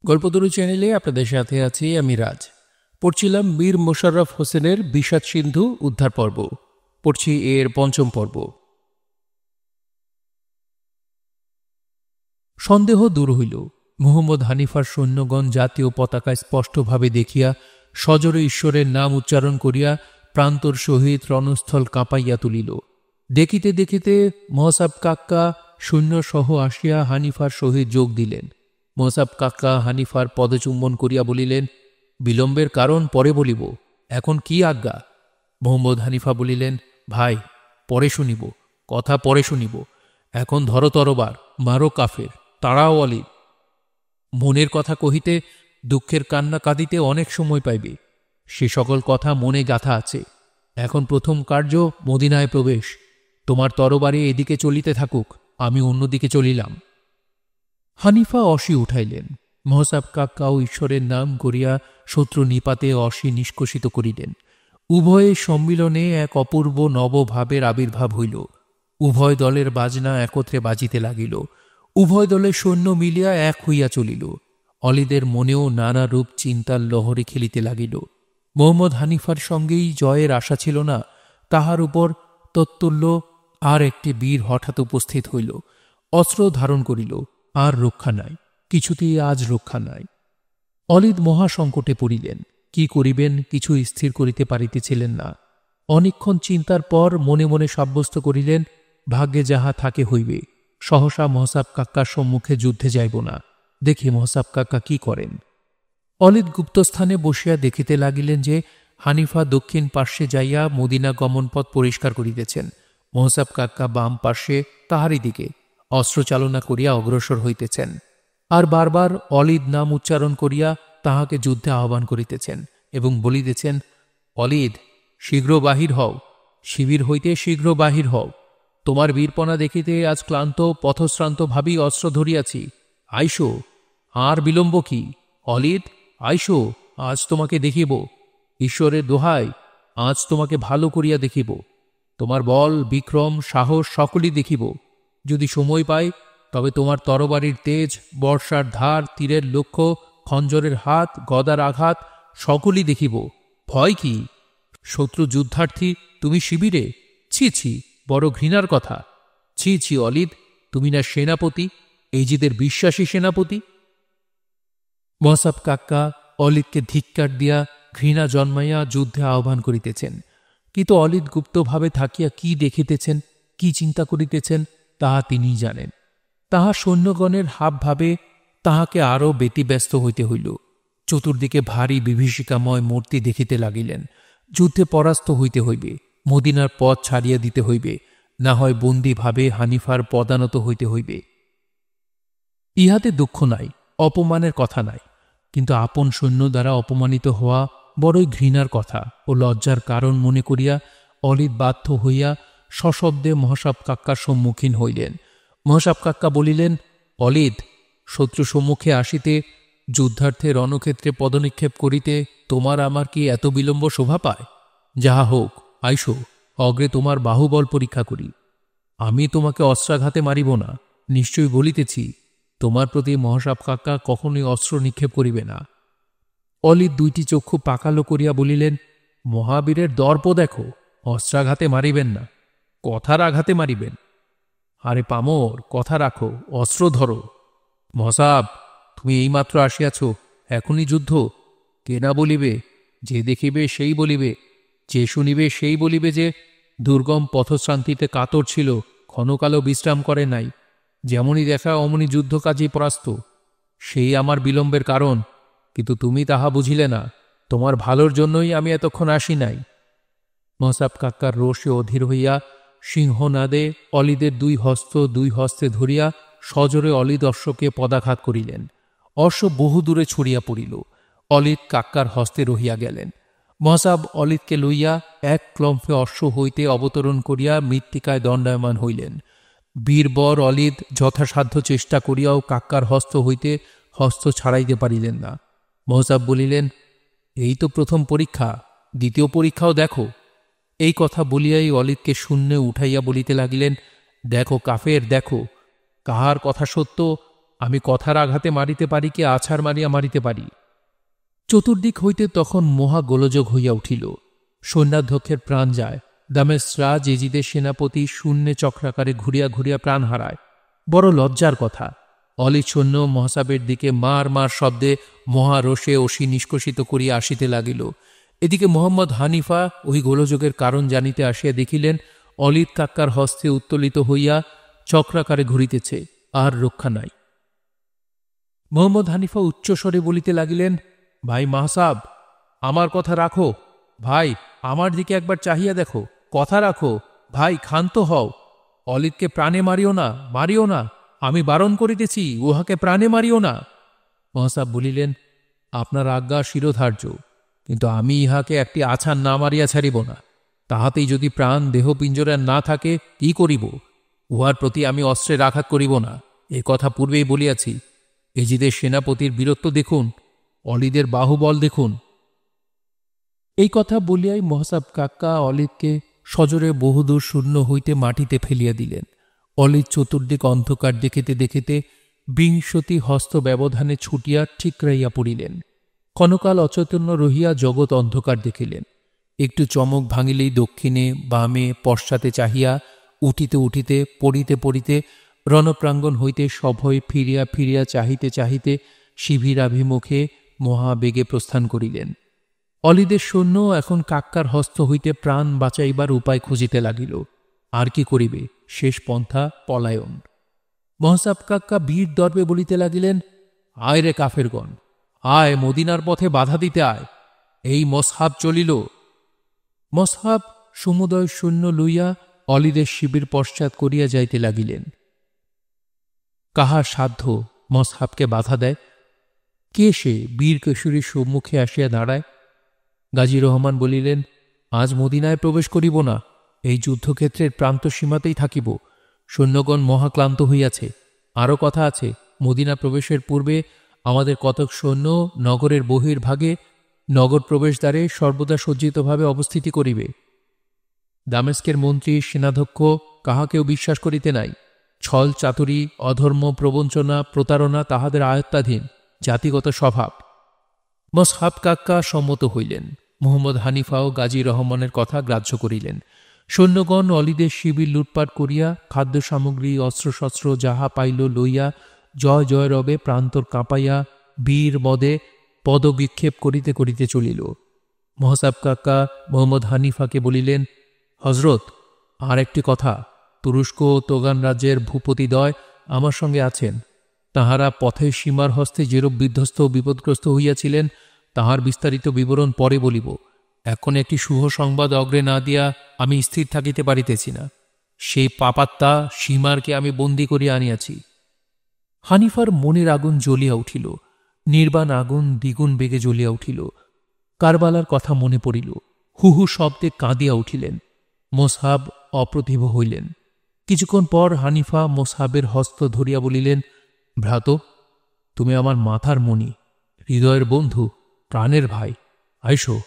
গল্পতরু চ্যানেলে আপনাদের সাথে আছি আমি রাজ। পড়ছিলাম মীর মোশাররফ হোসেনের বিষাদ সিন্ধু উদ্ধার পর্ব। পড়ছি এর পঞ্চম পর্ব। সন্দেহ দূর হইল। মুহম্মদ হানিফার সৈন্যগণ জাতীয় পতাকায় স্পষ্টভাবে দেখিয়া সজোরে ঈশ্বরের নাম উচ্চারণ করিয়া প্রান্তর সহিত রণস্থল কাঁপাইয়া তুলিল। দেখিতে দেখিতে মহসাব কাক্কা সৈন্যসহ আসিয়া হানিফার সহিত যোগ দিলেন। মহসাব কাক্কা হানিফার পদচুম্বন করিয়া বলিলেন, বিলম্বের কারণ পরে বলিব, এখন কি আজ্ঞা? মোহাম্মদ হানিফা বলিলেন, ভাই, পরে শুনিব, কথা পরে শুনিব। এখন ধরো তরবার, মারো কাফের, তাড়াও অলিদ। মনের কথা কহিতে দুঃখের কান্না কাঁদিতে অনেক সময় পাইবে, সে সকল কথা মনে গাথা আছে। এখন প্রথম কার্য মদিনায় প্রবেশ। তোমার তরবারি এদিকে চলিতে থাকুক, আমি অন্যদিকে চলিলাম। হানিফা অসি উঠাইলেন। মহসাব কাক্কাও ঈশ্বরের নাম করিয়া শত্রু নিপাতে অসি নিষ্কষিত করিলেন। উভয়ের সম্মিলনে এক অপূর্ব নবভাবের আবির্ভাব হইল। উভয় দলের বাজনা একত্রে বাজিতে লাগিল। উভয় দলের সৈন্য মিলিয়া এক হইয়া চলিল। অলিদের মনেও নানা রূপ চিন্তার লহরে খেলিতে লাগিল। মোহাম্মদ হানিফার সঙ্গেই জয়ের আশা ছিল না, তাহার উপর তত্তুল্য আর একটি বীর হঠাৎ উপস্থিত হইল। অস্ত্র ধারণ করিল। আর রক্ষা নাই, কিছুতেই আজ রক্ষা নাই। অলিদ মহাসংকটে পড়িলেন। কি করিবেন কিছু স্থির করিতে পারিতেছিলেন না। অনেকক্ষণ চিন্তার পর মনে মনে সাব্যস্ত করিলেন, ভাগ্যে যাহা থাকে হইবে। সহসা মহসাব কাক্কার সম্মুখে যুদ্ধে যাইব না, দেখি মহসাব কাক্কা কি করেন। অলিদ গুপ্তস্থানে বসিয়া দেখিতে লাগিলেন যে হানিফা দক্ষিণ পার্শ্বে যাইয়া মদিনা গমনপথ পরিষ্কার করিতেছেন। মহসাব কাক্কা বাম পার্শ্বে তাহারই দিকে অস্ত্রচালনা করিয়া অগ্রসর হইতেছেন, আর বারবার অলিদ নাম উচ্চারণ করিয়া তাহাকে যুদ্ধে আহ্বান করিতেছেন এবং বলিতেছেন, অলিদ, শীঘ্র বাহির হও, শিবির হইতে শীঘ্র বাহির হও। তোমার বীরপনা দেখিতে আজ ক্লান্ত পথশ্রান্ত ভাবি অস্ত্র ধরিয়াছি। আইসো, আর বিলম্ব কি? অলিদ, আইসো, আজ তোমাকে দেখিব। ঈশ্বরের দোহাই, আজ তোমাকে ভালো করিয়া দেখিব। তোমার বল, বিক্রম, সাহস সকলই দেখিব। যদি সময় পাই তবে তোমার তরবারির তেজ, বর্ষার ধার, তীরের লক্ষ্য, খঞ্জরের হাত, গদার আঘাত সকলই দেখিব। ভয় কি? শত্রু যুদ্ধার্থী, তুমি শিবিরে? ছি ছি, বড় ঘৃণার কথা। ছি ছি অলিদ, তুমি না সেনাপতি, এইজিদের বিশ্বাসী সেনাপতি? মহসাব কাক্কা অলিদকে ধিক্কার দিয়া ঘৃণা জন্মাইয়া যুদ্ধে আহ্বান করিতেছেন। কিন্তু অলিদ গুপ্তভাবে থাকিয়া কি দেখিতেছেন, কি চিন্তা করিতেছেন, তাহা তিনিই জানেন। তাহা সৈন্যগণের হাবভাবে তাহাকে আরও ব্যতিব্যস্ত হইতে হইল। চতুর্দিকে ভারী বিভীষিকাময় মূর্তি দেখিতে লাগিলেন। যুদ্ধে পরাস্ত হইতে হইবে, মদিনার পথ ছাড়িয়া দিতে হইবে, না হয় বন্দীভাবে হানিফার পদানত হইতে হইবে। ইহাতে দুঃখ নাই, অপমানের কথা নাই, কিন্তু আপন সৈন্য দ্বারা অপমানিত হওয়া বড়ই ঘৃণার কথা ও লজ্জার কারণ মনে করিয়া অলিদ বাধ্য হইয়া সশব্দে মহসাব কাক্কার সম্মুখীন হইলেন। মহসাব কাক্কা বলিলেন, অলিদ, শত্রু সম্মুখে আসিতে, যুদ্ধার্থে রণক্ষেত্রে পদনিক্ষেপ করিতে তোমার আমার কি এত বিলম্ব শোভা পায়? যাহা হোক, আইসো, অগ্রে তোমার বাহুবল পরীক্ষা করি। আমি তোমাকে অস্ত্রাঘাতে মারিব না, নিশ্চয়ই বলিতেছি। তোমার প্রতি মহসাব কাক্কা কখনোই অস্ত্র নিক্ষেপ করিবে না। অলিদ দুইটি চক্ষু পাকালো করিয়া বলিলেন, মহাবীরের দর্প দেখো, অস্ত্রাঘাতে মারিবেন না, কথার আঘাতে মারিবেন। আরে পামর, কথা রাখো, অস্ত্র ধরো। মহসাব, তুমি এইমাত্র আসিয়াছ, এখনই যুদ্ধ? কে না বলিবে? যে দেখিবে সেই বলিবে, যে শুনিবে সেই বলিবে যে দুর্গম পথশ্রান্তিতে কাতর ছিল, ক্ষণকালও বিশ্রাম করে নাই। যেমনই দেখা অমনি যুদ্ধকাজী পরাস্ত। সেই আমার বিলম্বের কারণ, কিন্তু তুমি তাহা বুঝিলে না। তোমার ভালোর জন্যই আমি এতক্ষণ আসি নাই। মহসাব কাক্কার রোষে অধীর হইয়া সিংহনাদে অলিদের দুই হস্তে ধরিয়া সজোরে অলিদ অশ্বকে পদাঘাত করিলেন। অশ্ব বহু দূরে ছড়িয়া পড়িল। অলিদ কাক্কার হস্তে রহিয়া গেলেন। মহসাব অলিদকে লইয়া এক ক্লম্ফে অশ্ব হইতে অবতরণ করিয়া মৃত্তিকায় দণ্ডায়মান হইলেন। বীরবর অলিদ যথাসাধ্য চেষ্টা করিয়াও কাক্কার হস্ত হইতে হস্ত ছাড়াইতে পারিলেন না। মহসাব বলিলেন, এই তো প্রথম পরীক্ষা, দ্বিতীয় পরীক্ষাও দেখো। এই কথা বলিয়াই অলিদকে শূন্যে উঠাইয়া বলিতে লাগিলেন, দেখো কাফের, দেখো, কাহার কথা সত্য আমি কথার আঘাতে মারিতে পারি কি আছাড় মারিয়া মারিতে পারি। চতুর্দিক হইতে তখন মহা গোলযোগ হইয়া উঠিল। সৈন্যাধ্যক্ষের প্রাণ যায়। দামেস্ক রাজ এজিদের সেনাপতি শূন্যে চক্রাকারে ঘুরিয়া ঘুরিয়া প্রাণ হারায়। বড় লজ্জার কথা। অলিদ সৈন্য মহাসাবের দিকে মার মার শব্দে মহারোষে অসি নিষ্কষিত করিয়া আসিতে লাগিল। এদিকে মোহাম্মদ হানিফা ওই গোলযোগের কারণ জানিতে আসিয়া দেখিলেন অলিদ কাক্কার হস্তে উত্তোলিত হইয়া চক্রাকারে ঘুরিতেছে, আর রক্ষা নাই। মোহাম্মদ হানিফা উচ্চস্বরে বলিতে লাগিলেন, ভাই মাহসাব, আমার কথা রাখো। ভাই, আমার দিকে একবার চাহিয়া দেখো, কথা রাখো। ভাই, ক্ষান্ত হও। অলিদকে প্রাণে মারিও না, মারিও না। আমি বারণ করিতেছি, উহাকে প্রাণে মারিও না। মহাসাব বলিলেন, আপনার আজ্ঞা শিরোধার্য, কিন্তু আমি ইহাকে একটি আছাড় না মারিয়া ছাড়িব না। তাহাতেই যদি প্রাণ দেহ পিঞ্জরার না থাকে, কি করিব? উহার প্রতি আমি অস্ত্রের আঘাত করিব না, এ কথা পূর্বেই বলিয়াছি। এজিদের সেনাপতির বীরত্ব দেখুন, অলিদের বাহুবল দেখুন। এই কথা বলিয়াই মহাসাব কাক্কা অলিদকে সজোরে বহুদূর শূন্য হইতে মাটিতে ফেলিয়া দিলেন। অলিদ চতুর্দিক অন্ধকার দেখিতে দেখিতে বিংশতি হস্ত ব্যবধানে ছুটিয়া ঠিকরাইয়া পড়িলেন। ক্ষণকাল অচৈতন্য রহিয়া জগৎ অন্ধকার দেখিলেন। একটু চমক ভাঙিলেই দক্ষিণে বামে পশ্চাতে চাহিয়া উঠিতে উঠিতে পড়িতে পড়িতে রণপ্রাঙ্গণ হইতে সভয় ফিরিয়া ফিরিয়া চাহিতে চাহিতে শিবিরাভিমুখে মহাবেগে প্রস্থান করিলেন। অলিদের সৈন্য এখন কাক্কার হস্ত হইতে প্রাণ বাঁচাইবার উপায় খুঁজিতে লাগিল। আর কি করিবে? শেষ পন্থা পলায়ন। মহসাব কাক্কা বীর দর্পে বলিতে লাগিলেন, আয় রে কাফেরগণ, আয়, মদিনার পথে বাধা দিতে আয়। এই মসহাব চলিল। মসহাব সমুদয় সৈন্য লইয়া অলিদের শিবির পশ্চাৎ করিয়া যাইতে লাগিলেন। কাহার সাধ্য মসহাবকে বাধা দেয়? কে সে বীর কেশরীর সম্মুখে আসিয়া দাঁড়ায়? গাজী রহমান বলিলেন, আজ মদিনায় প্রবেশ করিব না, এই যুদ্ধক্ষেত্রের প্রান্ত সীমাতেই থাকিব। সৈন্যগণ মহাক্লান্ত হইয়াছে। আরও কথা আছে, মদিনা প্রবেশের পূর্বে আমাদের কতক সৈন্য নগরের বহির্ভাগে নগর প্রবেশদ্বারে সর্বদা সজ্জিতভাবে অবস্থিতি করিবে। দামেস্কের মন্ত্রী সেনাধ্যক্ষ কাহাকেও বিশ্বাস করিতে নাই। ছল চাতুরী, অধর্ম, প্রবঞ্চনা, প্রতারণা তাহাদের আয়ত্তাধীন, জাতিগত স্বভাব। মসহাব কাক্কা সম্মত হইলেন। মোহাম্মদ হানিফাও গাজী রহমানের কথা গ্রাহ্য করিলেন। সৈন্যগণ অলিদের শিবির লুটপাট করিয়া খাদ্য সামগ্রী অস্ত্রশস্ত্র যাহা পাইল লইয়া জয় জয় রবে প্রান্তর কাঁপাইয়া বীর মদে পদবিক্ষেপ করিতে করিতে চলিল। মহসাব কাক্কা মোহাম্মদ হানিফাকে বলিলেন, হজরত, আর একটি কথা। তুরস্ক ও তোগান রাজ্যের ভূপতিদ্বয় আমার সঙ্গে আছেন। তাহারা পথে সীমার হস্তে যেরূপ বিধ্বস্ত ও বিপদগ্রস্ত হইয়াছিলেন, তাহার বিস্তারিত বিবরণ পরে বলিব। এখন একটি শুভ সংবাদ অগ্রে না দিয়া আমি স্থির থাকিতে পারিতেছি না। সেই পাপাত্মা সীমারকে আমি বন্দী করিয়া আনিয়াছি। হানিফার মনের আগুন জ্বলিয়া উঠিল। নির্বাণ আগুন দ্বিগুণ বেগে জ্বলিয়া উঠিল। কারবালার কথা মনে পড়িল। হুহু শব্দে কাঁদিয়া উঠিলেন। মোসহাব অপ্রতিভ হইলেন। কিছুক্ষণ পর হানিফা মোসহাবের হস্ত ধরিয়া বলিলেন, ভ্রাত, তুমি আমার মাথার মণি, হৃদয়ের বন্ধু, প্রাণের ভাই। আইসো,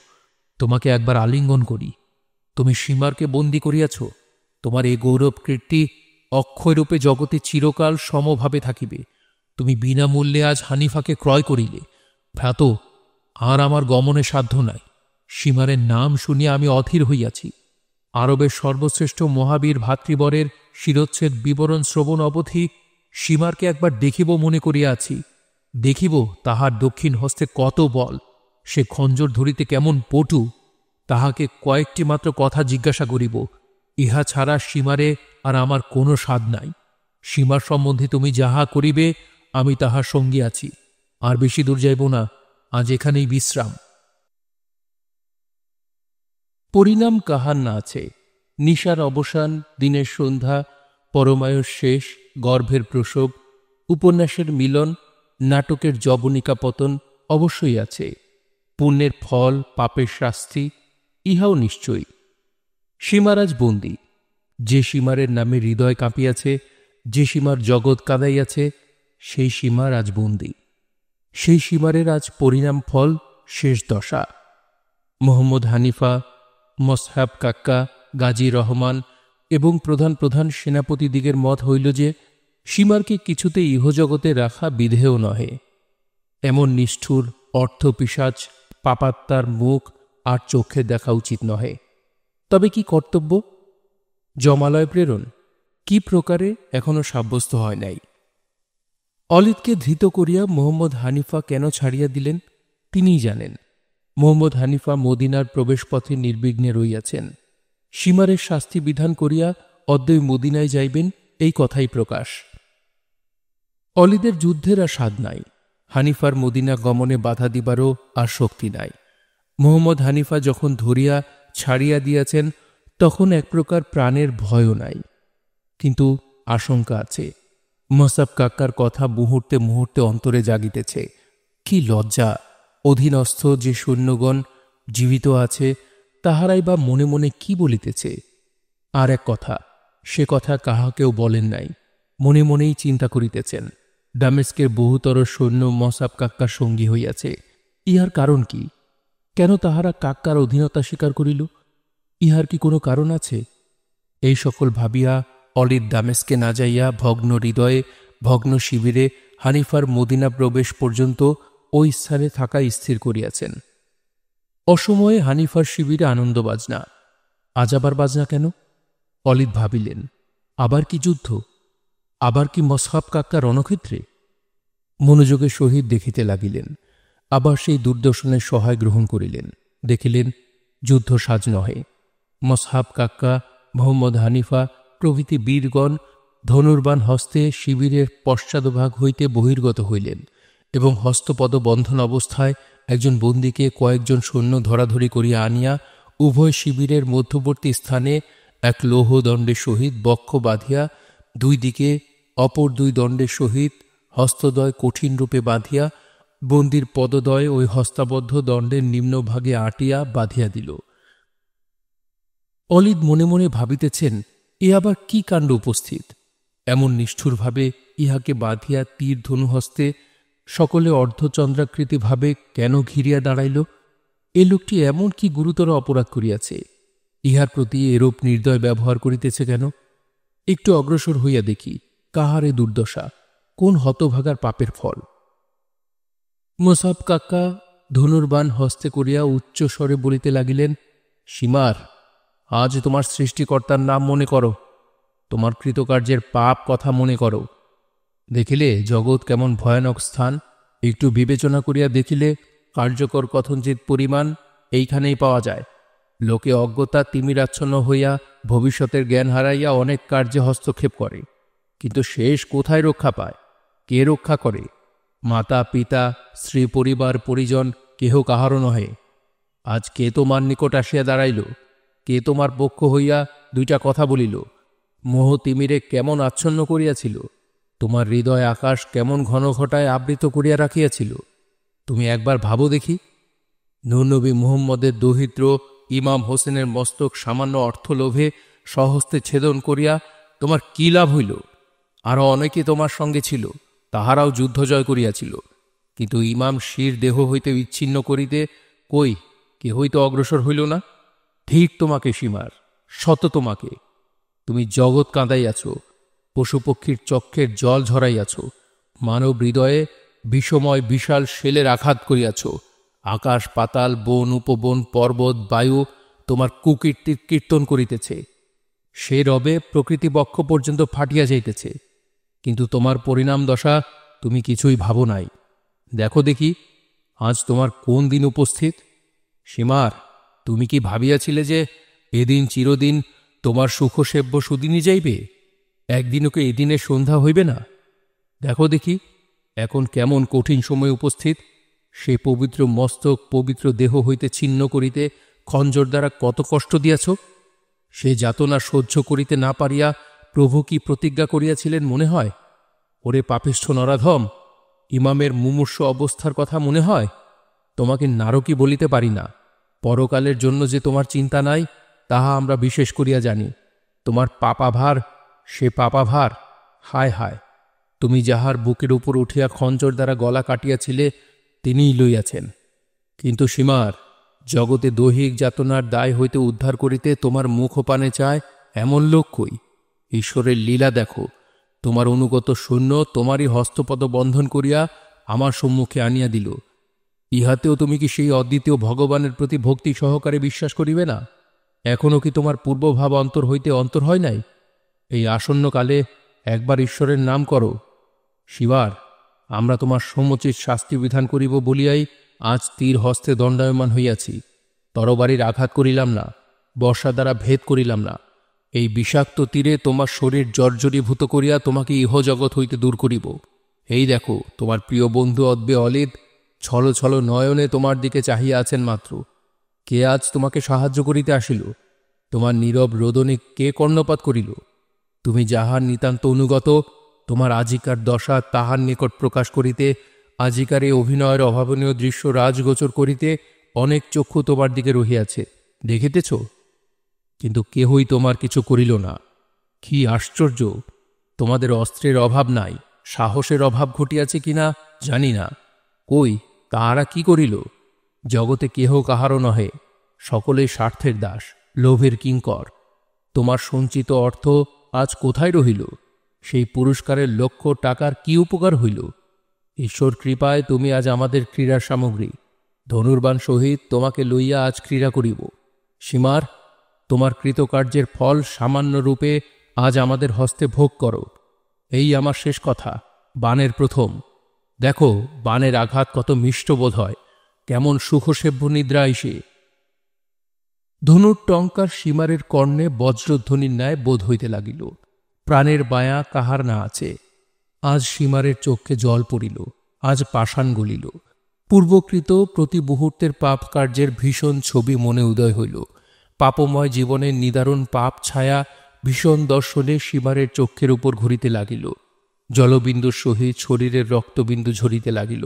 তোমাকে একবার আলিঙ্গন করি। তুমি সীমারকে বন্দী করিয়াছ। তোমার এই গৌরব কীর্তি অক্ষয়রূপে জগতে চিরকাল সমভাবে থাকিবে। তুমি বিনামূল্যে আজ হানিফাকে ক্রয় করিলে। ভ্রাত, আর আমার গমনে সাধ্য নাই। সীমারের নাম শুনিয়া আমি অধীর হইয়াছি। আরবের সর্বশ্রেষ্ঠ মহাবীর ভাতৃবরের শিরচ্ছেদ বিবরণ শ্রবণ অবধি সীমারকে একবার দেখিব মনে করিয়া আছি। দেখিব তাহার দক্ষিণ হস্তে কত বল, সে খঞ্জর ধরিতে কেমন পটু। তাহাকে কয়েকটি মাত্র কথা জিজ্ঞাসা করিব। ইহা ছাড়া সীমারে আর আমার কোনো স্বাদ নাই। সীমার সম্বন্ধে তুমি যাহা করিবে আমি তাহার সঙ্গী আছি। আর বেশি দূর যাইব না, আজ এখানেই বিশ্রাম। পরিণাম কাহার না আছে। নিশার অবসান, দিনের সন্ধ্যা, পরমায়ুর শেষ, গর্ভের প্রসব, উপন্যাসের মিলন, নাটকের যবনিকা পতন অবশ্যই আছে। পুণ্যের ফল, পাপের শাস্তি, ইহাও নিশ্চয়ই। সীমারাজ বন্দী। যে সীমারের নামে হৃদয় কাঁপিয়াছে, যে সীমার জগৎ কাঁদাইয়াছে, সেই সীমার আজ বন্দী। সেই সীমারের আজ পরিণাম ফল, শেষ দশা। মোহাম্মদ হানিফা, মসহাব কাক্কা, গাজী রহমান এবং প্রধান প্রধান সেনাপতিদিগের মত হইল যে সীমারকে কিছুতে ইহজগতে রাখা বিধেয় নহে। এমন নিষ্ঠুর অর্থপিশাচ পাপাত্মার মুখ আর চোখে দেখা উচিত নহে। তবে কি কর্তব্য? জমালয় প্রেরণ কি প্রকারে এখনো সাব্যস্ত হয় নাই। অলিদকে ধৃত করিয়া মোহাম্মদ হানিফা কেন ছাড়িয়া দিলেন তিনিই জানেন। মোহাম্মদ হানিফা মদিনার প্রবেশপথে নির্বিঘ্নে রইয়াছেন। সীমারের শাস্তি বিধান করিয়া অদ্বৈ মদিনায় যাইবেন, এই কথাই প্রকাশ। অলিদের যুদ্ধের আর স্বাদ নাই, হানিফার মদিনা গমনে বাধা দিবারও আর শক্তি নাই। মোহাম্মদ হানিফা যখন ধরিয়া ছাড়িয়া দিয়াছেন তখন এক প্রকার প্রাণের ভয়ও নাই, কিন্তু আশঙ্কা আছে। মসাব কাক্কার কথা মুহূর্তে মুহূর্তে অন্তরে জাগিতেছে। কি লজ্জা! অধীনস্থ যে সৈন্যগণ জীবিত আছে তাহারাই বা মনে মনে কি বলিতেছে। আর এক কথা, সে কথা কাহাকেও বলেন নাই, মনে মনেই চিন্তা করিতেছেন। দামেস্কের বহুতর সৈন্য মসাব কাক্কার সঙ্গী হইয়াছে। ইহার কারণ কি? কেন তাহারা কাক্কার অধীনতা স্বীকার করিল? ইহার কি কোনো কারণ আছে? এই সকল ভাবিয়া অলিদ দামেস্কে না যাইয়া ভগ্ন হৃদয়ে ভগ্ন শিবিরে হানিফার মদিনা প্রবেশ পর্যন্ত ওই স্থানে থাকা স্থির করিয়াছেন। অসময়ে হানিফার শিবিরে আনন্দ বাজনা। আজ আবার বাজনা কেন? অলিদ ভাবিলেন, আবার কি যুদ্ধ? আবার কি মসহাব কাক্কা রণক্ষেত্রে? মনোযোগের সহিত দেখিতে লাগিলেন। আবার সেই দূরদর্শনের সহায় গ্রহণ করিলেন। দেখিলেন যুদ্ধ সাজ নহে। মসহাব কাক্কা, মোহাম্মদ হানিফা প্রভৃতি বীরগণ ধনুর্বাণ হস্তে শিবিরের পশ্চাদভাগ হইতে বহির্গত হইলেন এবং হস্তপদ বন্ধন অবস্থায় একজন বন্দীকে কয়েকজন সৈন্য ধরাধরি করিয়া আনিয়া উভয় শিবিরের মধ্যবর্তী স্থানে এক লৌহদণ্ডের সহিত বক্ষ বাঁধিয়া দুই দিকে অপর দুই দণ্ডের সহিত হস্তদ্বয় কঠিনরূপে বাঁধিয়া বন্দীর পদদ্বয় ওই হস্তাবদ্ধ দণ্ডের নিম্নভাগে আটিয়া বাঁধিয়া দিল। অলিদ মনে মনে ভাবিতেছেন, এ আবার কি কাণ্ড উপস্থিত! এমন নিষ্ঠুরভাবে ইহাকে বাঁধিয়া তীর ধনুহস্তে সকলে অর্ধচন্দ্রাকৃতিভাবে কেন ঘিরিয়া দাঁড়াইল? এ লোকটি এমন কি গুরুতর অপরাধ করিয়াছে? ইহার প্রতি এরূপ নির্দয় ব্যবহার করিতেছে কেন? একটু অগ্রসর হইয়া দেখি কাহারে দুর্দশা, কোন হতভাগার পাপের ফল। মোসাব কাক্কা ধনুর্বাণ হস্তে করিয়া উচ্চস্বরে বলিতে লাগিলেন, সীমার, আজ তোমার সৃষ্টিকর্তার নাম মনে করো, তোমার কৃতকার্যের পাপ কথা মনে করো। দেখিলে জগৎ কেমন ভয়ানক স্থান। একটু বিবেচনা করিয়া দেখিলে কার্যকর কথঞ্চিত পরিমাণ এইখানেই পাওয়া যায়। লোকে অজ্ঞতা তিমিরাচ্ছন্ন হইয়া ভবিষ্যতের জ্ঞান হারাইয়া অনেক কার্যে হস্তক্ষেপ করে, কিন্তু শেষ কোথায় রক্ষা পায়? কে রক্ষা করে? মাতা পিতা স্ত্রী পরিবার পরিজন কেহ কাহারও নহে। আজ কে তোমার নিকট আসিয়া দাঁড়াইল? কে তোমার পক্ষ হইয়া দুইটা কথা বলিল? মোহ তিমিরে কেমন আচ্ছন্ন করিয়াছিল? তোমার হৃদয় আকাশ কেমন ঘন ঘটায় আবৃত করিয়া রাখিয়াছিল? তুমি একবার ভাবো দেখি। নূরনবী মুহাম্মদের দৌহিত্র ইমাম হোসেনের মস্তক সামান্য অর্থলোভে স্বহস্তে ছেদন করিয়া তোমার কি লাভ হইল? আরও অনেকে তোমার সঙ্গে ছিল, তাহারাও যুদ্ধ জয় করিয়াছিল, কিন্তু ইমাম শির দেহ হইতে বিচ্ছিন্ন করিতে কই কেহই তো অগ্রসর হইল না। ঠিক তোমাকে সীমার, শত তোমাকে। তুমি জগৎ কাঁদাইয়াছ, পশুপক্ষীর চক্ষের জল ঝরাইয়াছ, মানব হৃদয়ে বিষময় বিশাল শেলের আঘাত করিয়াছ। আকাশ পাতাল বন উপবন পর্বত বায়ু তোমার কুকীর্তির কীর্তন করিতেছে। সে রবে প্রকৃতি বক্ষ পর্যন্ত ফাটিয়া যাইতেছে, কিন্তু তোমার পরিণাম দশা তুমি কিছুই ভাবো নাই। দেখো দেখি আজ তোমার কোন দিন উপস্থিত। সীমার, তুমি কি ভাবিয়াছিলে যে এদিন চিরদিন তোমার সুখসেব্য সুদিনই যাইবে? একদিনও কি এদিনের সন্ধ্যা হইবে না? দেখো দেখি এখন কেমন কঠিন সময় উপস্থিত। সে পবিত্র মস্তক পবিত্র দেহ হইতে ছিন্ন করিতে খঞ্জর দ্বারা কত কষ্ট দিয়াছ। সে যাতনা সহ্য করিতে না পারিয়া প্রভু কি প্রতিজ্ঞা করিয়াছিলেন মনে হয়? ওরে পাপিষ্ঠ নরাধম, ইমামের মুমূর্ষ অবস্থার কথা মনে হয়? তোমাকে নারকী বলিতে পারি না। পরকালের জন্য যে তোমার চিন্তা নাই তাহা আমরা বিশেষ করিয়া জানি। তোমার পাপাভার, সে পাপাভার, হায় হায়! তুমি যাহার বুকের উপর উঠিয়া খঞ্জর দ্বারা গলা কাটিয়াছিলে তিনিই লইয়াছেন। কিন্তু সীমার, জগতে দৈহিক যাতনার দায় হইতে উদ্ধার করিতে তোমার মুখপানে চায় এমন লোক কই? ঈশ্বরের লীলা দেখো, তোমার অনুগত সৈন্য তোমারই হস্তপদ বন্ধন করিয়া আমার সম্মুখে আনিয়া দিল। ইহাতেও তুমি কি সেই অদ্বিতীয় ভগবানের প্রতি ভক্তি সহকারে বিশ্বাস করিবে না? এখনও কি তোমার পূর্বভাব অন্তর হইতে অন্তর হয় নাই? এই আসন্নকালে একবার ঈশ্বরের নাম করো। শিবার, আমরা তোমার সমুচিত শাস্তি বিধান করিব বলিয়াই আজ তীর হস্তে দণ্ডায়মান হইয়াছি। তরবারির আঘাত করিলাম না, বর্ষা দ্বারা ভেদ করিলাম না। এই বিষাক্ত তীরে তোমার শরীর জর্জরীভূত করিয়া তোমাকে ইহজগৎ হইতে দূর করিব। এই দেখো, তোমার প্রিয় বন্ধু অদ্বে অলিদ ছল ছল নয়নে তোমার দিকে চাহিয়া আছেন মাত্র। কে আজ তোমাকে সাহায্য করিতে আসিল? তোমার নীরব রোদনে কে কর্ণপাত করিল? তুমি যাহার নিতান্ত অনুগত, তোমার আজিকার দশা তাহার নিকট প্রকাশ করিতে, আজিকার এই অভিনয়ের অভাবনীয় দৃশ্য রাজগোচর করিতে অনেক চক্ষু তোমার দিকে রহিয়াছে, দেখিতেছ? কিন্তু কেহই তোমার কিছু করিল না। কি আশ্চর্য! তোমাদের অস্ত্রের অভাব নাই, সাহসের অভাব ঘটিয়াছে কিনা জানি না। কই, তাহারা কি করিল? জগতে কেহ কাহারও নহে, সকলেই স্বার্থের দাস, লোভের কিঙ্কর। তোমার সঞ্চিত অর্থ আজ কোথায় রহিল? সেই পুরস্কারের লক্ষ টাকার কি উপকার হইল? ঈশ্বর কৃপায় তুমি আজ আমাদের ক্রীড়ার সামগ্রী। ধনুর্বাণ সহিত তোমাকে লইয়া আজ ক্রীড়া করিব। সীমার, তোমার কৃতকার্যের ফল সামান্য রূপে আজ আমাদের হস্তে ভোগ করো। এই আমার শেষ কথা, বাণের প্রথম। দেখো, বাণের আঘাত কত মিষ্ট বোধ হয়, কেমন সুখসেব্য নিদ্রা আইসে। ধনুর টঙ্কার সীমারের কর্ণে বজ্রধ্বনির ন্যায় বোধ হইতে লাগিল। প্রাণের বায়া কাহার না আছে। আজ সীমারের চক্ষে জল পড়িল, আজ পাষাণ গলিল। পূর্বকৃত প্রতি মুহূর্তের পাপ কার্যের ভীষণ ছবি মনে উদয় হইল। পাপময় জীবনের নিদারুণ পাপ ছায়া ভীষণ দর্শনে সীমারের চক্ষের উপর ঘুরিতে লাগিল। জলবিন্দুর সহিত শরীরের রক্তবিন্দু ঝরিতে লাগিল।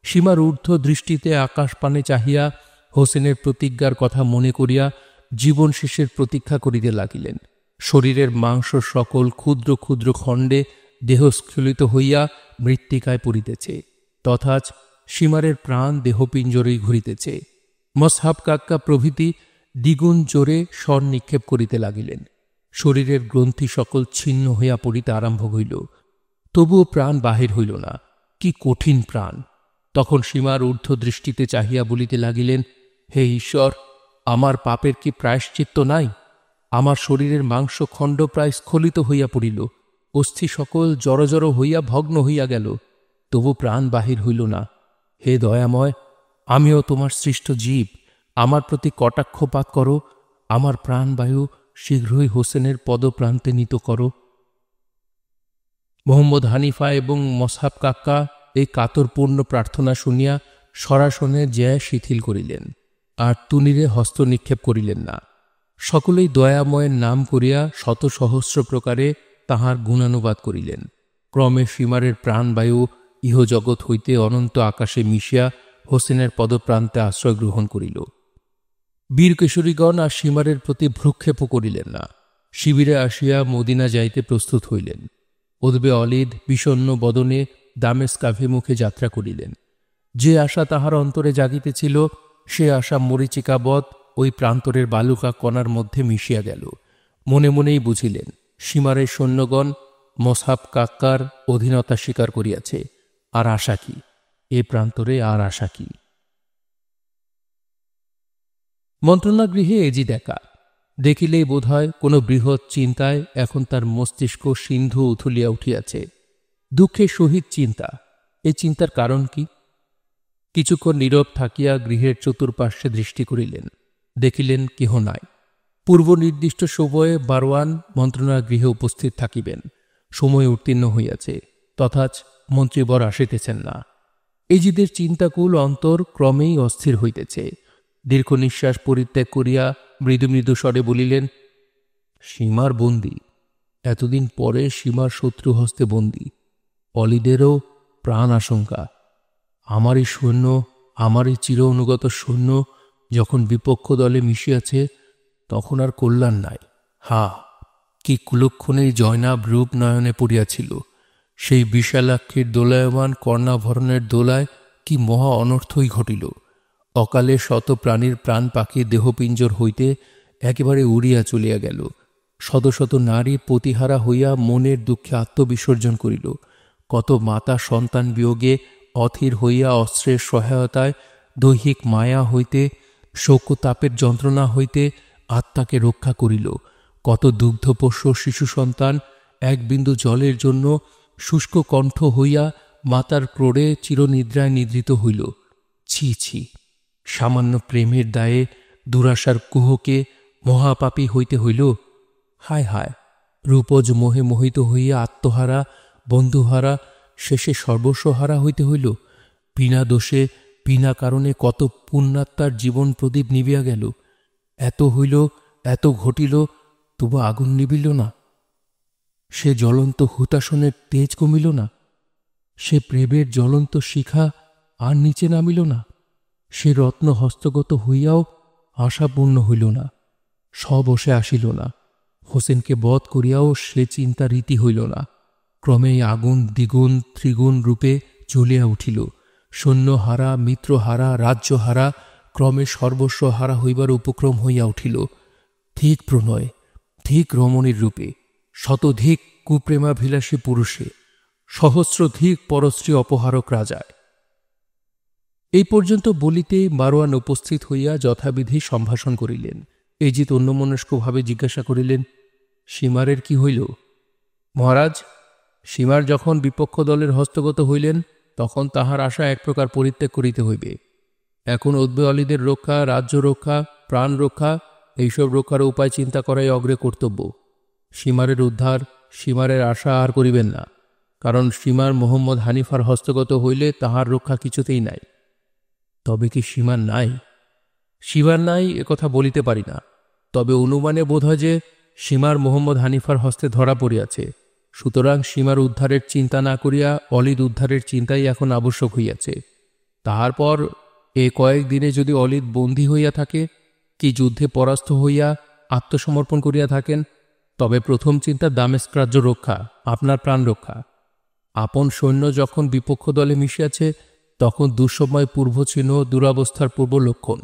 সীমার ঊর্ধ্ব দৃষ্টিতে আকাশপানে চাহিয়া হোসেনের প্রতিজ্ঞার কথা মনে করিয়া জীবন শেষের প্রতীক্ষা করিতে লাগিলেন। শরীরের মাংস সকল ক্ষুদ্র ক্ষুদ্র খণ্ডে দেহস্খলিত হইয়া মৃত্তিকায় পড়িতেছে, তথাচ সীমারের প্রাণ দেহপিঞ্জরেই ঘুরিতেছে। মসহাব কাক্কা প্রভৃতি দ্বিগুণ জোরে স্বর নিক্ষেপ করিতে লাগিলেন। শরীরের গ্রন্থি সকল ছিন্ন হইয়া পড়িতে আরম্ভ হইল, তবুও প্রাণ বাহির হইল না। কি কঠিন প্রাণ! তখন সীমার ঊর্ধ্ব দৃষ্টিতে চাহিয়া বলিতে লাগিলেন, হে ঈশ্বর, আমার পাপের কি প্রায়শ্চিত্ত নাই? আমার শরীরের মাংসখণ্ড প্রায় স্খলিত হইয়া পড়িল, অস্থি সকল জড় জড় হইয়া ভগ্ন হইয়া গেল, তবু প্রাণ বাহির হইল না। হে দয়াময়, আমিও তোমার সৃষ্ট জীব, আমার প্রতি কটাক্ষপাত করো। আমার প্রাণবায়ু শীঘ্রই হোসেনের পদপ্রান্তে নীত করো। মোহাম্মদ হানিফা এবং মসহাব কাক্কা এই কাতরপূর্ণ প্রার্থনা শুনিয়া সরাসনে জ্যা শিথিল করিলেন, আর তুনিরে হস্ত নিক্ষেপ করিলেন না। সকলেই দয়াময়ের নাম করিয়া শত সহস্র প্রকারে তাহার গুণানুবাদ করিলেন। ক্রমে সীমারের প্রাণবায়ু ইহজগৎ হইতে অনন্ত আকাশে মিশিয়া হোসেনের পদপ্রান্তে আশ্রয় গ্রহণ করিল। বীরকেশরীগণ আর সীমারের প্রতি ভ্রুক্ষেপও করিলেন না। শিবিরে আসিয়া মদিনা যাইতে প্রস্তুত হইলেন। ওদবে অলিদ বিষণ্ন বদনে দামেস্কাভিমুখে যাত্রা করিলেন। যে আশা তাহার অন্তরে জাগিতেছিল, সে আশা মরীচিকাবৎ ওই প্রান্তরের বালুকা কণার মধ্যে মিশিয়া গেল। মনে মনেই বুঝিলেন, সীমারের সৈন্যগণ মসহাব কাক্কার অধীনতা স্বীকার করিয়াছে। আর আশা কি এ প্রান্তরে? আর আশা কি? মন্ত্রণাগৃহে এজি দেখা দেখিলেই বোধ হয় কোনো বৃহৎ চিন্তায় এখন তার মস্তিষ্ক সিন্ধু উথুলিয়া উঠিয়াছে। দুঃখের সহিত চিন্তা। এই চিন্তার কারণ কি? কিছুক্ষণ নীরব থাকিয়া গৃহের চতুর্পার্শ্বে দৃষ্টি করিলেন। দেখিলেন কেহ নাই। পূর্ব নির্দিষ্ট সময়ে বারোয়ান মন্ত্রণাগৃহে উপস্থিত থাকিবেন। সময় উত্তীর্ণ হইয়াছে, তথাচ মন্ত্রীবর আসিতেছেন না। এজিদের চিন্তাকুল অন্তর ক্রমেই অস্থির হইতেছে। দীর্ঘ নিঃশ্বাস পরিত্যাগ করিয়া মৃদু মৃদু স্বরে বলিলেন, সীমার বন্দী, এতদিন পরে সীমার শত্রু হস্তে বন্দী। অলিদেরও প্রাণ আশঙ্কা। আমারই সৈন্য, আমারই চির অনুগত সৈন্য যখন বিপক্ষ দলে মিশিয়াছে, তখন আর কল্যাণ নাই। হা, কি কুলক্ষণেই জয়নাব রূপ নয়নে পড়িয়াছিল। সেই বিশালাক্ষীর দোলায়মান কর্ণাভরণের দোলায় কি মহা অনর্থই ঘটিল। অকালে শত প্রাণীর প্রাণ পাখি দেহপিঞ্জর হইতে একেবারে উড়িয়া চলিয়া গেল। শত শত নারী পতিহারা হইয়া মনের দুঃখে আত্মবিসর্জন করিল। কত মাতা সন্তান বিয়োগে অধীর হইয়া অস্ত্রের সহায়তায় দৈহিক মায়া হইতে শোকতাপের যন্ত্রণা হইতে আত্মাকে রক্ষা করিল। কত দুগ্ধপোষ্য শিশু সন্তান এক বিন্দু জলের জন্য শুষ্ক কণ্ঠ হইয়া মাতার ক্রোড়ে চিরনিদ্রায় নিদ্রিত হইল। ছি ছি, সামান্য প্রেমের দায়ে দুরাশার কুহকে মহাপাপী হইতে হইল। হায় হায়, রূপজ মোহে মোহিত হইয়া আত্মহারা বন্ধুহারা শেষে সর্বস্বহারা হইতে হইল। বিনা দোষে বিনা কারণে কত পুণ্যাত্মার জীবন প্রদীপ নিবিয়া গেল। এত হইল, এত ঘটিল, তবু আগুন নিবিল না। সে জ্বলন্ত হুতাসনের তেজ কমিল না। সে প্রেমের জ্বলন্ত শিখা আর নিচে নামিল না। সে রত্ন হস্তগত হইয়াও আশাপূর্ণ হইল না। স্ববশে আসিল না। হোসেনকে বধ করিয়াও সে চিন্তা রীতি হইল না। ক্রমেই আগুন দ্বিগুণ ত্রিগুণ রূপে জ্বলিয়া উঠিল। সৈন্যহারা, মিত্রহারা, রাজ্যহারা ক্রমে সর্বস্ব হারা হইবার উপক্রম হইয়া উঠিল। ঠিক প্রণয়, ঠিক রমণীর রূপে, শতধিক কুপ্রেমাভিলাষী পুরুষে, সহস্রধিক পরশ্রী অপহারক রাজায়। এই পর্যন্ত বলিতেই মারওয়ান উপস্থিত হইয়া যথাবিধি সম্ভাষণ করিলেন। এজিদ অন্যমনস্কভাবে জিজ্ঞাসা করিলেন, সীমারের কি হইল? মহারাজ, সীমার যখন বিপক্ষ দলের হস্তগত হইলেন তখন তাহার আশা এক প্রকার পরিত্যাগ করিতে হইবে। এখন উদ্বে অলিদের রক্ষা, রাজ্য রক্ষা, প্রাণ রক্ষা, এইসব রক্ষার উপায় চিন্তা করাই অগ্রে কর্তব্য। সীমারের উদ্ধার, সীমারের আশা আর করিবেন না, কারণ সীমার মোহাম্মদ হানিফার হস্তগত হইলে তাহার রক্ষা কিছুতেই নাই। তবে কি সীমার নাই? সীমার নাই একথা বলিতে পারি না, তবে অনুমানে বোধ হয় যে সীমার মোহাম্মদ হানিফার হস্তে ধরা পড়িয়াছে। সুতরাং সীমার উদ্ধারের চিন্তা না করিয়া অলিদ উদ্ধারের চিন্তাই এখন আবশ্যক হইয়াছে। তাহার পর এ কয়েক দিনে যদি অলিদ বন্দী হইয়া থাকে, কি যুদ্ধে পরাস্ত হইয়া আত্মসমর্পণ করিয়া থাকেন, তবে প্রথম চিন্তা দামেস্ক রাজ্য রক্ষা, আপনার প্রাণ রক্ষা। আপন সৈন্য যখন বিপক্ষ দলে মিশিয়াছে তখন দুঃসময় পূর্বচিহ্ন, দুরাবস্থার পূর্ব লক্ষণ,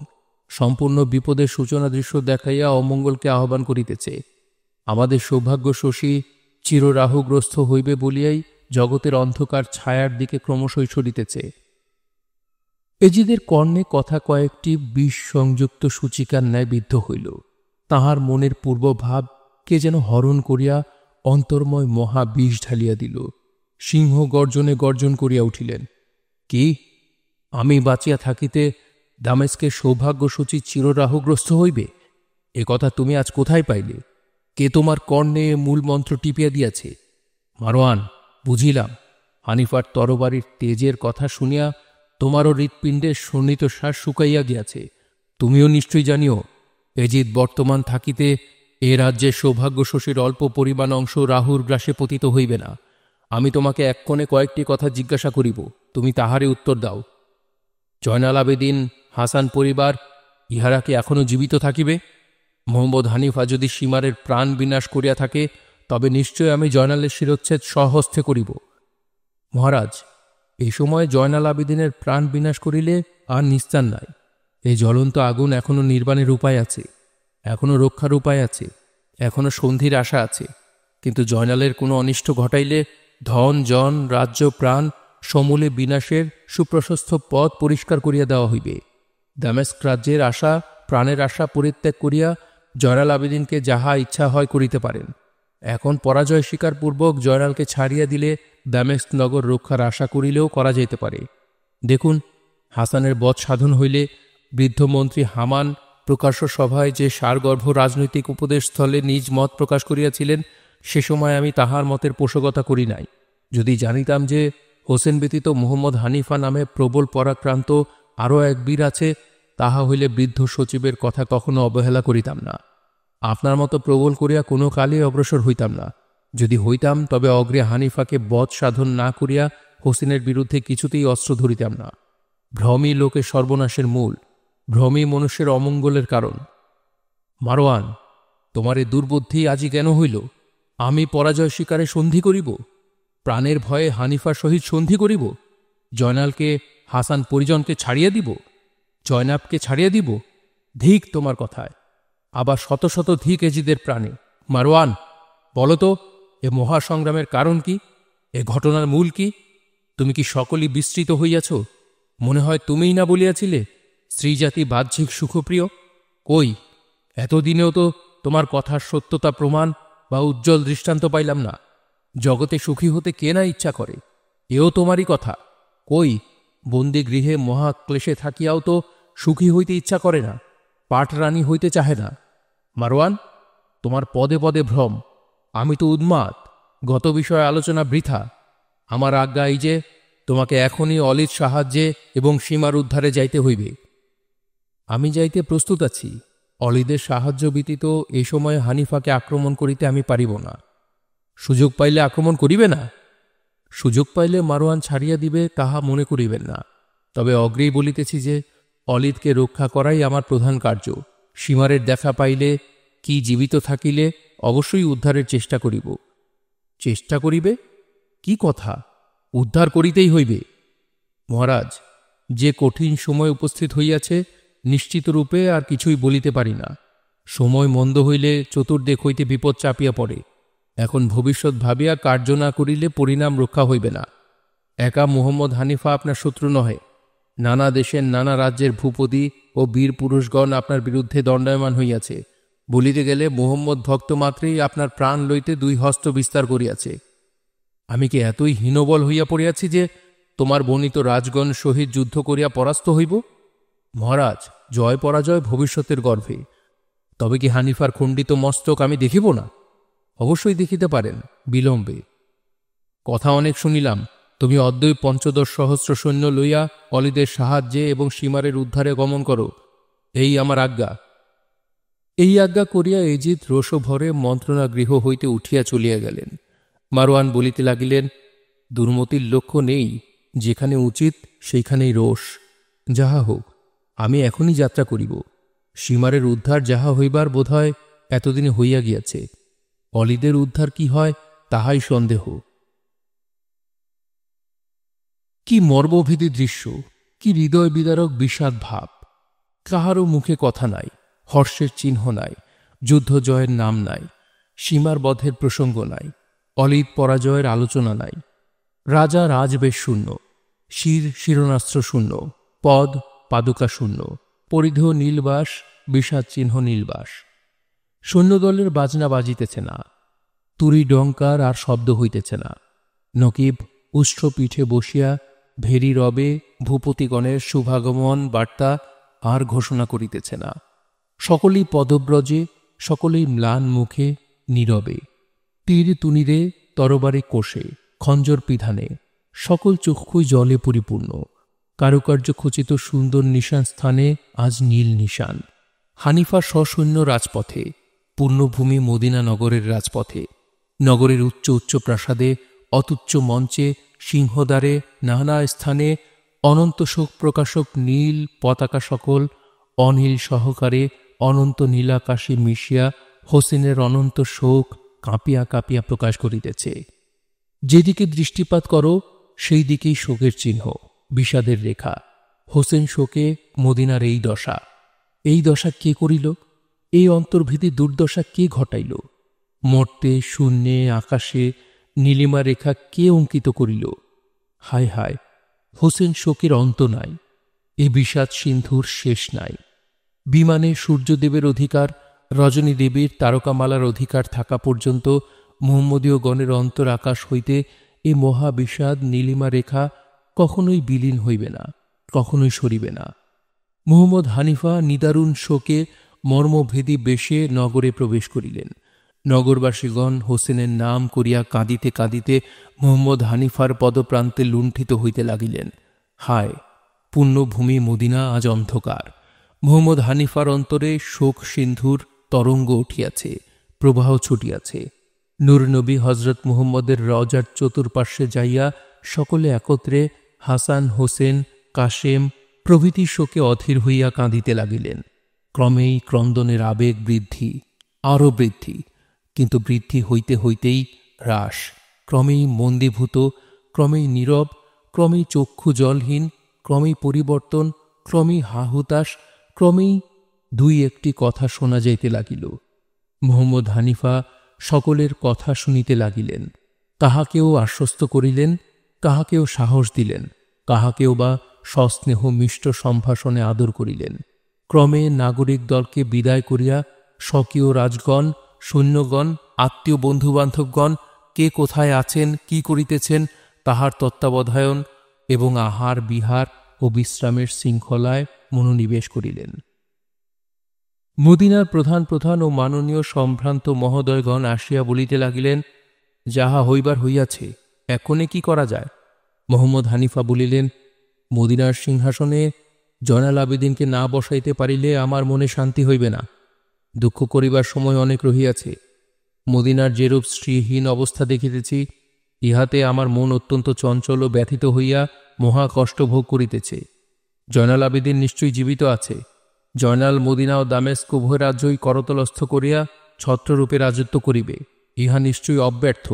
সম্পূর্ণ বিপদের সূচনা দৃশ্য দেখাইয়া অমঙ্গলকে আহ্বান করিতেছে। আমাদের সৌভাগ্য শশী চিররাহুগ্রস্ত হইবে বলিয়াই জগতের অন্ধকার ছায়ার দিকে ক্রমশই সরিতেছে। এজিদের কর্ণে কথা কয়েকটি বিষ সংযুক্ত সূচিকার ন্যায় বিদ্ধ হইল। তাহার মনের পূর্বভাব কে যেন হরণ করিয়া অন্তর্ময় মহা বিষ ঢালিয়া দিল। সিংহ গর্জনে গর্জন করিয়া উঠিলেন, কি, আমি বাঁচিয়া থাকিতে দামেস্কের সৌভাগ্যসূচি চিররাহুগ্রস্ত হইবে? এ কথা তুমি আজ কোথায় পাইলে? কে তোমার কর্ণে মূল মন্ত্র টিপিয়া দিয়াছে? মারওয়ান, বুঝিলাম, হানিফার তরবারির তেজের কথা শুনিয়া তোমারও হৃৎপিণ্ডে শোণিত শ্বাস শুকাইয়া গিয়াছে। তুমিও নিশ্চয়ই জানিও, এজিদ বর্তমান থাকিতে এ রাজ্যের সৌভাগ্যশশীর অল্প পরিমাণ অংশ রাহুর গ্রাসে পতিত হইবে না। আমি তোমাকে এক্ষণে কয়েকটি কথা জিজ্ঞাসা করিব, তুমি তাহারে উত্তর দাও। জয়নাল আবেদিন, হাসান পরিবার, ইহারা কি এখনও জীবিত থাকিবে? মোহাম্মদ হানিফা যদি সীমারের প্রাণ বিনাশ করিয়া থাকে, তবে নিশ্চয় আমি জয়নালের শিরচ্ছেদ স্বহস্তে করিব। মহারাজ, এই সময় জয়নাল আবেদিনের প্রাণ বিনাশ করিলে আর নিস্তার নাই। এই জ্বলন্ত আগুন এখনও নির্বাণের উপায় আছে, এখনও রক্ষার উপায় আছে, এখনও সন্ধির আশা আছে। কিন্তু জয়নালের কোনো অনিষ্ট ঘটাইলে ধন জন, রাজ্য, প্রাণ সমূলে বিনাশের সুপ্রশস্ত পথ পরিষ্কার করিয়া দেওয়া হইবে। দামেস্ক রাজ্যের আশা, প্রাণের আশা পরিত্যাগ করিয়া জয়নাল আবেদিনকে যাহা ইচ্ছা হয় করিতে পারেন। এখন পরাজয় স্বীকারপূর্বক জয়নালকে ছাড়িয়া দিলে দামেস্ক নগর রক্ষার আশা করিলেও করা যেতে পারে। দেখুন, হাসানের বধ সাধন হইলে বৃদ্ধ মন্ত্রী হামান প্রকাশ্য সভায় যে সারগর্ভ রাজনৈতিক উপদেশস্থলে নিজ মত প্রকাশ করিয়াছিলেন, সে সময় আমি তাহার মতের পোষকতা করি নাই। যদি জানিতাম যে হোসেন ব্যতীত মোহাম্মদ হানিফা নামে প্রবল পরাক্রান্ত আরও এক বীর আছে, তাহা হইলে বৃদ্ধ সচিবের কথা কখনো অবহেলা করিতাম না। আপনার মতো প্রবল করিয়া কোনো কালেই অগ্রসর হইতাম না। যদি হইতাম তবে অগ্রে হানিফাকে বধ সাধন না করিয়া হোসেনের বিরুদ্ধে কিছুতেই অস্ত্র ধরিতাম না। ভ্রমই লোকের সর্বনাশের মূল, ভ্রমই মনুষ্যের অমঙ্গলের কারণ। মারওয়ান, তোমার এ দুর্বুদ্ধি আজি কেন হইল? আমি পরাজয় স্বীকারে সন্ধি করিব? প্রাণের ভয়ে হানিফার সহিত সন্ধি করিব? জয়নালকে, হাসান পরিজনকে ছাড়িয়া দিব? জয়নাবকে ছাড়িয়া দিব? ধিক তোমার কথায়। আবার শত শত ধিক এজিদের প্রাণে। মারওয়ান, বলো তো, এ মহাসংগ্রামের কারণ কি? এ ঘটনার মূল কি? তুমি কি সকলই বিস্মৃত হইয়াছ? মনে হয় তুমিই না বলিয়াছিলে স্ত্রীজাতি বাহ্যিক সুখপ্রিয়? কই, এতদিনেও তো তোমার কথার সত্যতা প্রমাণ বা উজ্জ্বল দৃষ্টান্ত পাইলাম না। জগতে সুখী হতে কে না ইচ্ছা করে? এও তোমারই কথা। কই, বন্দি গৃহে মহাক্লেশে থাকিয়াও তো সুখী হইতে ইচ্ছা করে না, পাটরানী হইতে চাহে না। মারওয়ান, তোমার পদে পদে ভ্রম। আমি তো উন্মাদ, গত বিষয়ে আলোচনা বৃথা। আমার আজ্ঞা এই যে, তোমাকে এখনই অলির সাহায্যে এবং সীমার উদ্ধারে যাইতে হইবে। আমি যাইতে প্রস্তুত আছি। অলিদের সাহায্য ব্যতীত এই সময়ে হানিফাকে আক্রমণ করিতে আমি পারিব না। সুযোগ পাইলে আক্রমণ করিবে না? সুযোগ পাইলে মারওয়ান ছাড়িয়া দিবে তাহা মনে করিবেন না। তবে অগ্রেই বলিতেছি যে, অলিদকে রক্ষা করাই আমার প্রধান কার্য। সীমারের দেখা পাইলে কি জীবিত থাকিলে অবশ্যই উদ্ধারের চেষ্টা করিব। চেষ্টা করিবে? কি কথা! উদ্ধার করিতেই হইবে। মহারাজ, যে কঠিন সময় উপস্থিত হইয়াছে, নিশ্চিতরূপে আর কিছুই বলিতে পারি না। সময় মন্দ হইলে চতুর্দিক হইতে বিপদ চাপিয়া পড়ে। এখন ভবিষ্যৎ ভাবিয়া কার্য না করিলে পরিণাম রক্ষা হইবে না। একা মুহম্মদ হানিফা আপনার শত্রু নহে। নানা দেশের নানা রাজ্যের ভূপতি ও বীর পুরুষগণ আপনার বিরুদ্ধে দণ্ডায়মান হইয়াছে। বলিতে গেলে মুহম্মদ ভক্ত মাত্রেই আপনার প্রাণ লইতে দুই হস্ত বিস্তার করিয়াছে। আমি কি এতই হীনবল হইয়া পড়িয়াছি যে তোমার বর্ণিত রাজগণ সহিত যুদ্ধ করিয়া পরাস্ত হইব? মহারাজ, জয় পরাজয় ভবিষ্যতের গর্ভে। তবে কি হানিফার খণ্ডিত মস্তক আমি দেখিব না? অবশ্যই দেখিতে পারেন, বিলম্বে। কথা অনেক শুনিলাম। তুমি অদ্বৈ ১৫ সহস্র সৈন্য লইয়া অলিদের সাহায্যে এবং সীমারের উদ্ধারে গমন করো, এই আমার আজ্ঞা। এই আজ্ঞা করিয়া এজিদ রোষভরে মন্ত্রণা গৃহ হইতে উঠিয়া চলিয়া গেলেন। মারওয়ান বলিতে লাগিলেন, দুর্মতির লক্ষ্য নেই, যেখানে উচিত সেইখানেই রোষ। যাহা হোক, আমি এখনই যাত্রা করিব। সীমারের উদ্ধার যাহা হইবার বোধহয় এতদিনে হইয়া গিয়াছে। অলিদের উদ্ধার কি হয় তাহাই সন্দেহ। কি মর্মভেদী দৃশ্য, কি হৃদয় বিদারক বিষাদ ভাব! কাহারও মুখে কথা নাই, হর্ষের চিহ্ন নাই, যুদ্ধ জয়ের নাম নাই, সীমার বধের প্রসঙ্গ নাই, অলিদ পরাজয়ের আলোচনা নাই। রাজা রাজবেশ শূন্য, শির শিরনাস্ত্র শূন্য, পদ পাদুকা শূন্য, পরিধেয় নীলবাস, বিষাদ চিহ্ন নীলবাস। সৈন্যদলের বাজনা বাজিতেছে না, তুরি ডঙ্কার আর শব্দ হইতেছে না। নকিব উষ্ঠ পিঠে বসিয়া ভেরি রবে ভূপতিগণের শুভাগমন বার্তা আর ঘোষণা করিতেছে না। সকলেই পদব্রজে, সকলেই ম্লান মুখে, নীরবে। তীর তুনিরে, তরবারে কোষে, খঞ্জর পিধানে, সকল চক্ষুই জলে পরিপূর্ণ। কারুকার্য খচিত সুন্দর নিশান স্থানে আজ নীল নিশান। হানিফা সসৈন্য রাজপথে, পূর্ণভূমি মদিনা নগরের রাজপথে। নগরের উচ্চ উচ্চ প্রাসাদে, অতুচ্চ মঞ্চে, সিংহদ্বারে, নানা স্থানে অনন্ত শোক প্রকাশক নীল পতাকা সকল অনীল সহকারে অনন্ত নীলাকাশে মিশিয়া হোসেনের অনন্ত শোক কাঁপিয়া কাঁপিয়া প্রকাশ করিতেছে। যেদিকে দৃষ্টিপাত করো সেই দিকেই শোকের চিহ্ন, বিষাদের রেখা। হোসেন শোকে, মদিনার এই দশা। এই দশা কে করিল? এই অন্তর্ভেদী দুর্দশা কে ঘটাইল? মর্তে, শূন্যে, আকাশে নীলিমা রেখা কে অঙ্কিত করিল? হায় হায়, হোসেন শোকের অন্ত নাই, এ বিষাদ সিন্ধুর শেষ নাই। বিমানে সূর্যদেবের অধিকার, রজনী দেবীর তারকামালার অধিকার থাকা পর্যন্ত মুহাম্মদীয় গণের অন্তর আকাশ হইতে এ মহাবিষাদ নীলিমা রেখা কখনোই বিলীন হইবে না, কখনোই সরিবে না। মুহাম্মদ হানিফা নিদারুণ শোকে মর্মভেদী বেশে নগরে প্রবেশ করিলেন। নগরবাসীগণ হোসেনের নাম করিয়া কাঁদিতে কাঁদিতে মুহাম্মদ হানিফার পদপ্রান্তে লুণ্ঠিত হইতে লাগিলেন। হায়, পুণ্যভূমি মদিনা আজ অন্ধকার। মুহাম্মদ হানিফার অন্তরে শোক সিন্ধুর তরঙ্গ উঠিয়াছে, প্রবাহ ছুটিয়াছে। নূর নবী হজরত মুহাম্মদের রওজার চতুর্পার্শ্বে যাইয়া সকলে একত্রে হাসান, হোসেন, কাশেম প্রভৃতি শোকে অধীর হইয়া কাঁদিতে লাগিলেন। ক্রমেই ক্রন্দনের আবেগ বৃদ্ধি, আরও বৃদ্ধি, কিন্তু বৃদ্ধি হইতে হইতেই হ্রাস। ক্রমেই মন্দীভূত, ক্রমেই নীরব, ক্রমেই চক্ষু জলহীন, ক্রমেই পরিবর্তন, ক্রমেই হাহুতাশ, ক্রমেই দুই একটি কথা শোনা যাইতে লাগিল। মুহাম্মদ হানিফা সকলের কথা শুনিতে লাগিলেন। কাহাকেও আশ্বস্ত করিলেন, কাহাকেও সাহস দিলেন, কাহাকেও বা সস্নেহ মিষ্ট সম্ভাষণে আদর করিলেন। ক্রমে নাগরিক দলকে বিদায় করিয়া স্বকীয় রাজগণ, সৈন্যগণ, আত্মীয় বন্ধুবান্ধবগণ কে কোথায় আছেন, কি করিতেছেন, তাহার তত্ত্বাবধায়ন এবং আহার বিহার ও বিশ্রামের শৃঙ্খলায় মনোনিবেশ করিলেন। মদিনার প্রধান প্রধান ও মাননীয় সম্ভ্রান্ত মহোদয়গণ আসিয়া বলিতে লাগিলেন, যাহা হইবার হইয়াছে, এখনে কি করা যায়? মোহাম্মদ হানিফা বলিলেন, মদিনার সিংহাসনে জয়নাল আবেদিনকে না বসাইতে পারিলে আমার মনে শান্তি হইবে না। দুঃখ করিবার সময় অনেক রহিয়াছে। মদিনার যেরূপ শ্রীহীন অবস্থা দেখিতেছি, ইহাতে আমার মন অত্যন্ত চঞ্চল ও ব্যথিত হইয়া মহা কষ্ট ভোগ করিতেছে। জয়নাল আবেদিন নিশ্চয়ই জীবিত আছে। জয়নাল মদিনা ও দামেস্ক উভয় রাজ্যই করতলস্থ করিয়া ছত্ররূপে রাজত্ব করিবে, ইহা নিশ্চয়ই অব্যর্থ।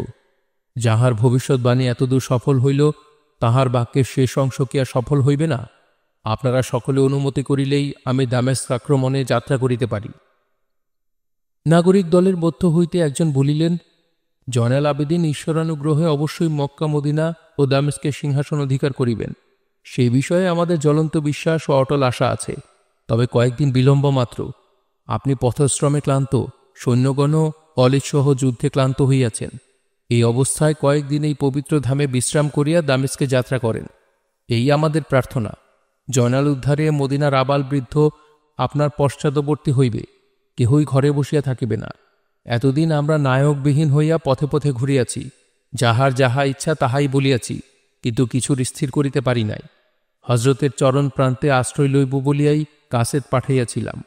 যাহার ভবিষ্যৎবাণী এতদূর সফল হইল, তাহার বাক্যের শেষ অংশ কি আর সফল হইবে না? আপনারা সকলে অনুমতি করিলেই আমি দামেস্ক আক্রমণে যাত্রা করিতে পারি। নাগরিক দলের মধ্য হইতে একজন বলিলেন, জয়নাল আবেদিন ঈশ্বরানুগ্রহে অবশ্যই মক্কা, মদিনা ও দামেস্কের সিংহাসন অধিকার করিবেন। সেই বিষয়ে আমাদের জ্বলন্ত বিশ্বাস ও অটল আশা আছে। তবে কয়েকদিন বিলম্ব মাত্র। আপনি পথশ্রমে ক্লান্ত, সৈন্যগণও অলিসহ যুদ্ধে ক্লান্ত হইয়াছেন। এই অবস্থায় কয়েকদিন এই পবিত্র ধামে বিশ্রাম করিয়া দামেস্কে যাত্রা করেন, এই আমাদের প্রার্থনা। জয়নাল উদ্ধারে মদিনার আবাল বৃদ্ধ আপনার পশ্চাদবর্তী হইবে, কেহই ঘরে বসিয়া থাকিবে না। এতদিন আমরা নায়কবিহীন হইয়া পথে পথে ঘুরিয়াছি, যাহার যাহা ইচ্ছা তাহাই বলিয়াছি, কিন্তু কিছুর স্থির করিতে পারি নাই। হজরতের চরণ প্রান্তে আশ্রয় লইব বলিয়াই কাসেদ পাঠাইয়াছিলাম।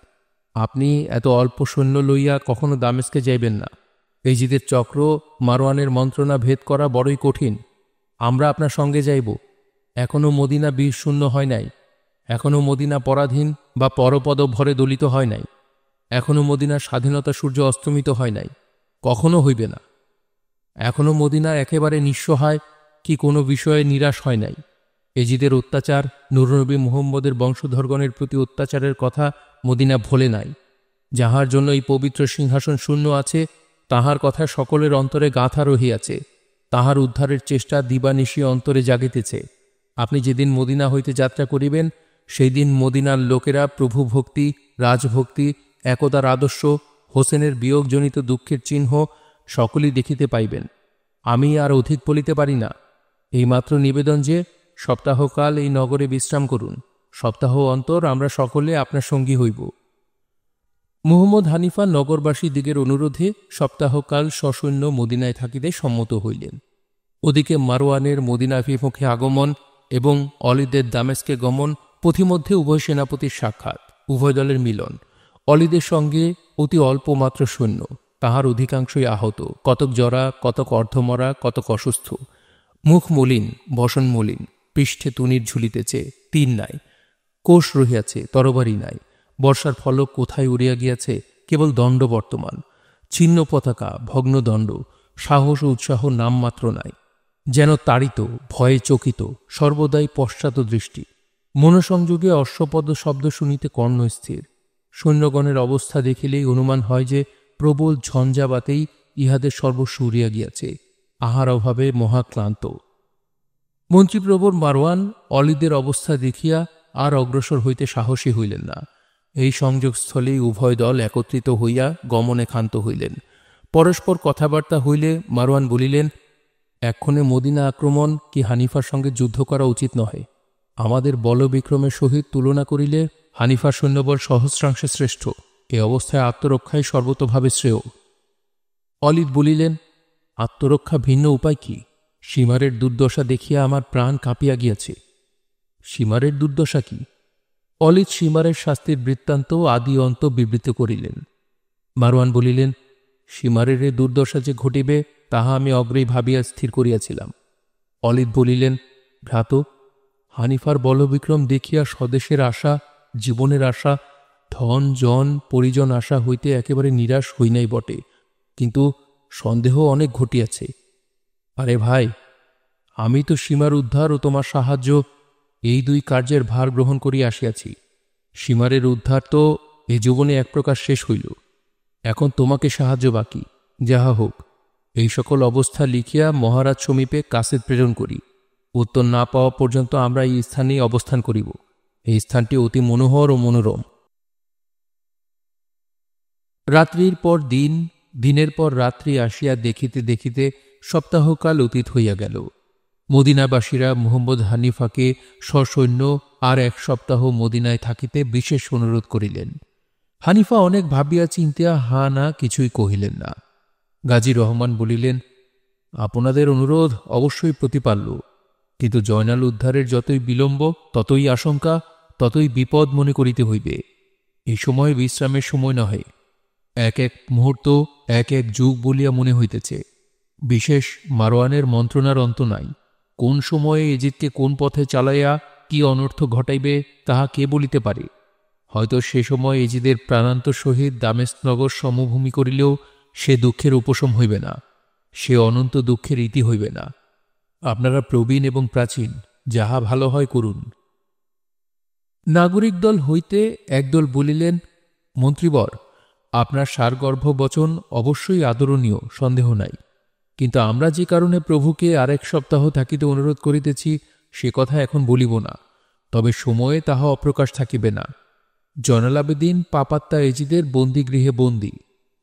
আপনি এত অল্প সৈন্য লইয়া কখনো দামেস্কে যাইবেন না। এজিদের চক্র, মারওয়ানের মন্ত্রণা ভেদ করা বড়ই কঠিন। আমরা আপনার সঙ্গে যাইব। এখনও মদিনা বীর শূন্য হয় নাই, এখনও মদিনা পরাধীন বা পরপদ ভরে দলিত হয় নাই, এখনও মদিনার স্বাধীনতা সূর্য অস্তমিত হয় নাই, কখনো হইবে না। এখনও মদিনা একেবারে নিঃসহায় কি কোনো বিষয়ে নিরাশ হয় নাই। এজিদের অত্যাচার, নূরনবী মুহাম্মদের বংশধরগণের প্রতি অত্যাচারের কথা মদিনা ভোলে নাই। যাহার জন্য এই পবিত্র সিংহাসন শূন্য আছে, তাহার কথা সকলের অন্তরে গাঁথা রহিয়াছে। তাহার উদ্ধারের চেষ্টা দিবানিশি অন্তরে জাগিতেছে। আপনি যেদিন মদিনা হইতে যাত্রা করিবেন, সেই দিন মদিনার লোকেরা প্রভু ভক্তি, রাজভক্তি, একতার আদর্শ, হোসেনের বিয়োগজনিত দুঃখের চিহ্ন সকলেই দেখিতে পাইবেন। আমি আর অধিক বলিতে পারি না। এইমাত্র নিবেদন যে সপ্তাহকাল এই নগরে বিশ্রাম করুন। সপ্তাহ অন্তর আমরা সকলে আপনার সঙ্গী হইব। মুহাম্মদ হানিফা নগরবাসী দিগের অনুরোধে সপ্তাহকাল সসৈন্য মদিনায় থাকিতে সম্মত হইলেন। ওদিকে মারওয়ানের মদিনাভিমুখে আগমন এবং অলিদের দামেস্কে গমন, পথিমধ্যে উভয় সেনাপতির সাক্ষাৎ, উভয় দলের মিলন। অলিদের সঙ্গে অতি অল্প মাত্র সৈন্য, তাহার অধিকাংশই আহত, কতক জরা, কতক অর্ধমরা, কতক অসুস্থ। মুখ মলিন, বসন মলিন, পৃষ্ঠে তুনির ঝুলিতেছে, তীর নাই, কোষ রহিয়াছে, তরবারি নাই। বর্ষার ফলক কোথায় উড়িয়া গিয়াছে, কেবল দণ্ড বর্তমান। ছিন্ন পতাকা, ভগ্ন দণ্ড, সাহস ও উৎসাহ নামমাত্র নাই। যেন তাড়িত, ভয়ে চকিত, সর্বদাই পশ্চাৎ দৃষ্টি। মনসংযোগে অশ্বপদ শব্দ শুনিতে কর্ণস্থির। সৈন্যগণের অবস্থা দেখিলেই অনুমান হয় যে প্রবল ঝঞ্ঝাবাতেই ইহাদের সর্বস্ব উড়িয়া গিয়াছে। আহার অভাবে মহাক্লান্ত। মন্ত্রীপ্রবর মারওয়ান অলিদের অবস্থা দেখিয়া আর অগ্রসর হইতে সাহসী হইলেন না। এই সংযোগস্থলেই উভয় দল একত্রিত হইয়া গমনে ক্ষান্ত হইলেন। পরস্পর কথাবার্তা হইলে মারওয়ান বলিলেন, এক্ষণে মদিনা আক্রমণ কি হানিফার সঙ্গে যুদ্ধ করা উচিত নহে। আমাদের বলবিক্রমের সহিত তুলনা করিলে হানিফার সৈন্যবল সহস্রাংশে শ্রেষ্ঠ। এ অবস্থায় আত্মরক্ষাই সর্বতোভাবে শ্রেয়। অলিদ বলিলেন, আত্মরক্ষা ভিন্ন উপায় কি? সীমারের দুর্দশা দেখিয়া আমার প্রাণ কাঁপিয়া গিয়াছে। সীমারের দুর্দশা কি? অলিদ সীমারের শাস্তির বৃত্তান্ত আদি অন্ত বিবৃত করিলেন। মারওয়ান বলিলেন, সীমারের এ দুর্দশা যে ঘটিবে তাহা আমি অগ্রেই ভাবিয়া স্থির করিয়াছিলাম। অলিদ বলিলেন, ভ্রাত, হানিফার বলবিক্রম দেখিয়া স্বদেশের আশা, জীবনের আশা, ধন জন পরিজন আশা হইতে একেবারে নিরাশ হই নাই বটে, কিন্তু সন্দেহ অনেক ঘটিয়াছে। আরে ভাই, আমি তো সীমার উদ্ধার ও তোমার সাহায্য, এই দুই কার্যের ভার গ্রহণ করিয়া আসিয়াছি। সীমারের উদ্ধার তো এ জীবনে এক প্রকার শেষ হইল, এখন তোমাকে সাহায্য বাকি। যাহা হোক, এই সকল অবস্থা লিখিয়া মহারাজ সমীপে কাসেদ প্রেরণ করি। উত্তর না পাওয়া পর্যন্ত আমরা এই স্থানেই অবস্থান করিব। এই স্থানটি অতি মনোহর ও মনোরম। রাত্রির পর দিন, দিনের পর রাত্রি আসিয়া দেখিতে দেখিতে সপ্তাহকাল অতীত হইয়া গেল। মদিনাবাসীরা মুহাম্মদ হানিফাকে সসৈন্য আর 1 সপ্তাহ মদিনায় থাকিতে বিশেষ অনুরোধ করিলেন। হানিফা অনেক ভাবিয়া চিন্তিয়া হা না কিছুই কহিলেন না। গাজী রহমান বলিলেন, আপনাদের অনুরোধ অবশ্যই প্রতিপাল্য, কিন্তু জয়নাল উদ্ধারের যতই বিলম্ব ততই আশঙ্কা, ততই বিপদ মনে করিতে হইবে। এই সময় বিশ্রামের সময় নহে। এক এক মুহূর্ত এক এক যুগ বলিয়া মনে হইতেছে। বিশেষ মারোয়ানের মন্ত্রণার অন্ত নাই। কোন সময়ে এজিদকে কোন পথে চালাইয়া কি অনর্থ ঘটাইবে তাহা কে বলিতে পারে। হয়তো সে সময় এজিদের প্রাণান্তর সহিত দামেস্কনগর সমভূমি করিলেও সে দুঃখের উপশম হইবে না, সে অনন্ত দুঃখের ইতি হইবে না। আপনারা প্রবীণ এবং প্রাচীন, যাহা ভালো হয় করুন। নাগরিক দল হইতে একদল বলিলেন, মন্ত্রীবর, আপনার সারগর্ভ বচন অবশ্যই আদরণীয়, সন্দেহ নাই, কিন্তু আমরা যে কারণে প্রভুকে আর 1 সপ্তাহ থাকিতে অনুরোধ করিতেছি সে কথা এখন বলিব না, তবে সময়ে তাহা অপ্রকাশ থাকিবে না। জয়নাল আবেদিন পাপাত্তা এজিদের বন্দিগৃহে বন্দী।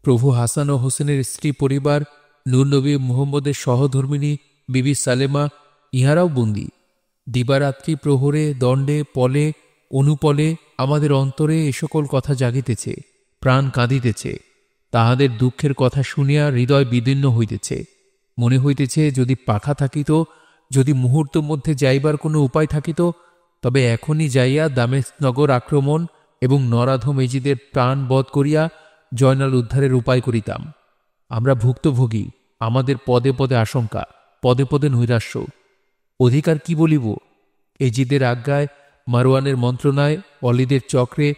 প্রভু হাসান ও হোসেনের স্ত্রী পরিবার, নূর নবী মুহাম্মদের সহধর্মিণী বিবি সালেমা, ইহারাও বন্দী। দিবারাত্রি প্রহরে, দণ্ডে, পলে, অনুপলে আমাদের অন্তরে এ সকল কথা জাগিতেছে, প্রাণ কাঁদিতেছে। তাহাদের দুঃখের কথা শুনিয়া হৃদয় বিদীর্ণ হইতেছে। মনে হইতেছে, যদি পাখা থাকিত, যদি মুহূর্ত মধ্যে যাইবার কোনো উপায় থাকিত, তবে এখনই যাইয়া দামেস্কনগর আক্রমণ এবং নরাধম এজিদের প্রাণ বধ করিয়া জয়নাল উদ্ধারের উপায় করিতাম। আমরা ভুক্তভোগী, আমাদের পদে পদে আশঙ্কা, পদে পদে নৈরাশ্য। অধিকার কি বলিব? এজিদের আজ্ঞায়, মারওয়ানের মন্ত্রণায়, অলিদের চক্রে,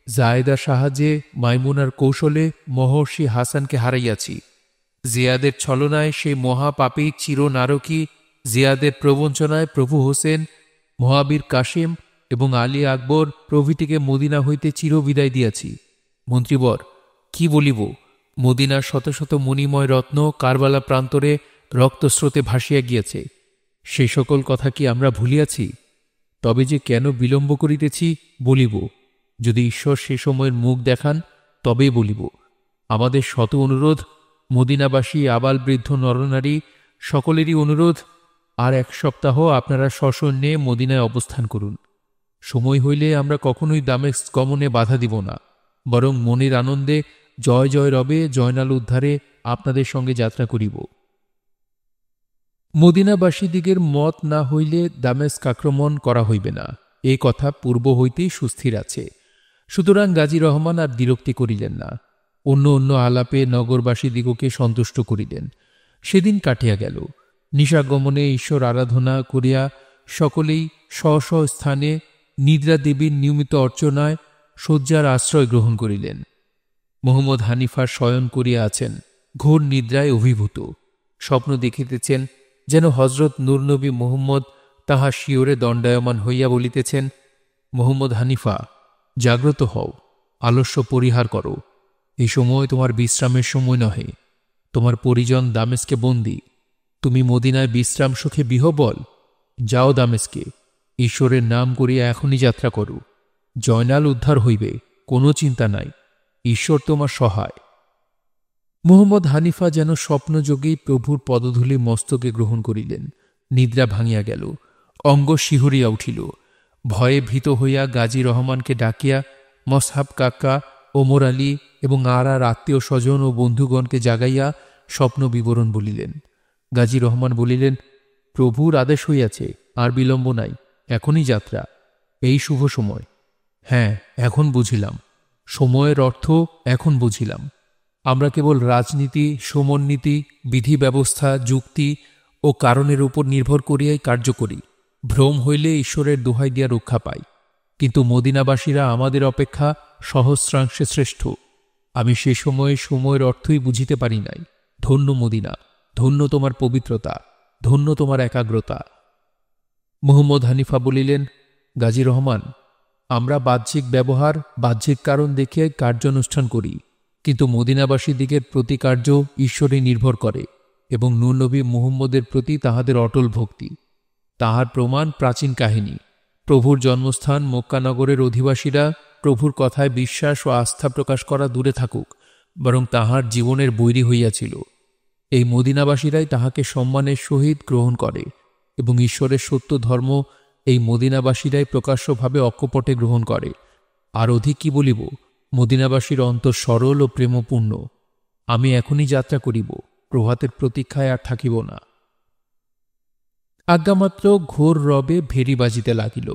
জায়েদার সাহায্যে, মাইমুনার কৌশলে মহর্ষি হাসানকে হারাইয়াছি। জিয়াদের ছলনায় সেই মহাপাপী চিরনারকী, জিয়াদের প্রবঞ্চনায় প্রভু হোসেন, মহাবীর কাসিম এবং আলী আকবর প্রভৃতিকে মদিনা হইতে চিরবিদায় দিয়াছি। মন্ত্রীবর, কি বলিব? মদিনার শত শত মণিময় রত্ন কারবালা প্রান্তরে রক্তস্রোতে ভাসিয়া গিয়াছে। সেই সকল কথা কি আমরা ভুলিয়াছি? তবে যে কেন বিলম্ব করিতেছি বলিব। যদি ঈশ্বর সে সময়ের মুখ দেখান তবেই বলিব। আমাদের শত অনুরোধ, মদিনাবাসী আবাল বৃদ্ধ নরনারী সকলেরই অনুরোধ, আর 1 সপ্তাহ আপনারা সসৈন্যে মদিনায় অবস্থান করুন। সময় হইলে আমরা কখনোই দামেস্ক গমনে বাধা দিব না, বরং মনের আনন্দে জয় জয় রবে জয়নাল উদ্ধারে আপনাদের সঙ্গে যাত্রা করিব। মদিনাবাসীদিগের মত না হইলে দামেস্ক আক্রমণ করা হইবে না, এ কথা পূর্ব হইতেই সুস্থির আছে। সুতরাং গাজী রহমান আর বিরক্তি করিলেন না। অন্য অন্য আলাপে নগরবাসীদিগকে সন্তুষ্ট করিলেন। সেদিন কাটিয়া গেল। নিশাগমনে ঈশ্বর আরাধনা করিয়া সকলেই স্ব স্ব স্থানে নিদ্রা দেবীর নিয়মিত অর্চনায় শয্যার আশ্রয় গ্রহণ করিলেন। মুহাম্মদ হানিফা শয়ন করিয়া আছেন, ঘোর নিদ্রায় অভিভূত। স্বপ্ন দেখিতেছেন, যেন হজরত নূর নবী মুহাম্মদ তাহা শিওরে দণ্ডায়মান হইয়া বলিতেছেন, মুহাম্মদ হানিফা, জাগ্রত হও, আলস্য পরিহার করো। এই সময় তোমার বিশ্রামের সময় নহে। তোমার পরিজন দামেস্কে বন্দী, তুমি মদিনায় বিশ্রাম সুখে বিহবল। যাও দামেস্কে, ঈশ্বরের নাম করিয়া এখনই যাত্রা করো। জয়নাল উদ্ধার হইবে, কোনো চিন্তা নাই, ঈশ্বর তোমার সহায়। মুহাম্মদ হানিফা যেন স্বপ্নযোগেই প্রভুর পদধূলি মস্তকে গ্রহণ করিলেন। নিদ্রা ভাঙিয়া গেল, অঙ্গ শিহরিয়া উঠিল। ভয়ে ভীত হইয়া গাজী রহমানকে ডাকিয়া মসহাব কাকা, ওমর আলী এবং আর আত্মীয় স্বজন ও বন্ধুগণকে জাগাইয়া স্বপ্ন বিবরণ বলিলেন। গাজী রহমান বলিলেন, প্রভুর আদেশ হইয়াছে, আর বিলম্ব নাই, এখনই যাত্রা, এই শুভ সময়। হ্যাঁ, এখন বুঝিলাম, সময়ের অর্থ এখন বুঝিলাম। আমরা কেবল রাজনীতি, সমন্বিতি, বিধি ব্যবস্থা, যুক্তি ও কারণের উপর নির্ভর করিয়াই কার্য করি। ভ্রম হইলে ঈশ্বরের দোহাই দিয়া রক্ষা পাই। কিন্তু মদিনাবাসীরা আমাদের অপেক্ষা সহস্রাংশে শ্রেষ্ঠ। আমি সে সময়ে সময়ের অর্থই বুঝিতে পারি নাই। ধন্য মদিনা, ধন্য তোমার পবিত্রতা, ধন্য তোমার একাগ্রতা। মুহাম্মদ হানিফা বলিলেন, গাজী রহমান, আমরা বাহ্যিক ব্যবহার, বাহ্যিক কারণ দেখিয়া কার্যানুষ্ঠান করি, কিন্তু মদিনাবাসী দিগের প্রতি কার্য ঈশ্বরে নির্ভর করে এবং নূর নবী মুহাম্মদের প্রতি তাহাদের অটল ভক্তি। তাহার প্রমাণ প্রাচীন কাহিনী। প্রভুর জন্মস্থান মক্কানগরের অধিবাসীরা প্রভুর কথায় বিশ্বাস ও আস্থা প্রকাশ করা দূরে থাকুক, বরং তাহার জীবনের বৈরী হইয়াছিল। এই মদিনাবাসীরাই তাহাকে সম্মানের সহিত গ্রহণ করে এবং ঈশ্বরের সত্য ধর্ম এই মদিনাবাসীরাই প্রকাশ্যভাবে অকপটে গ্রহণ করে। আর অধিক কি বলিব, মদিনাবাসীর অন্তর সরল ও প্রেমপূর্ণ। আমি এখনই যাত্রা করিব, প্রভাতের প্রতীক্ষায় আর থাকিব না। আজ্ঞামাত্র ঘোর রবে ভেরি বাজিতে লাগিল।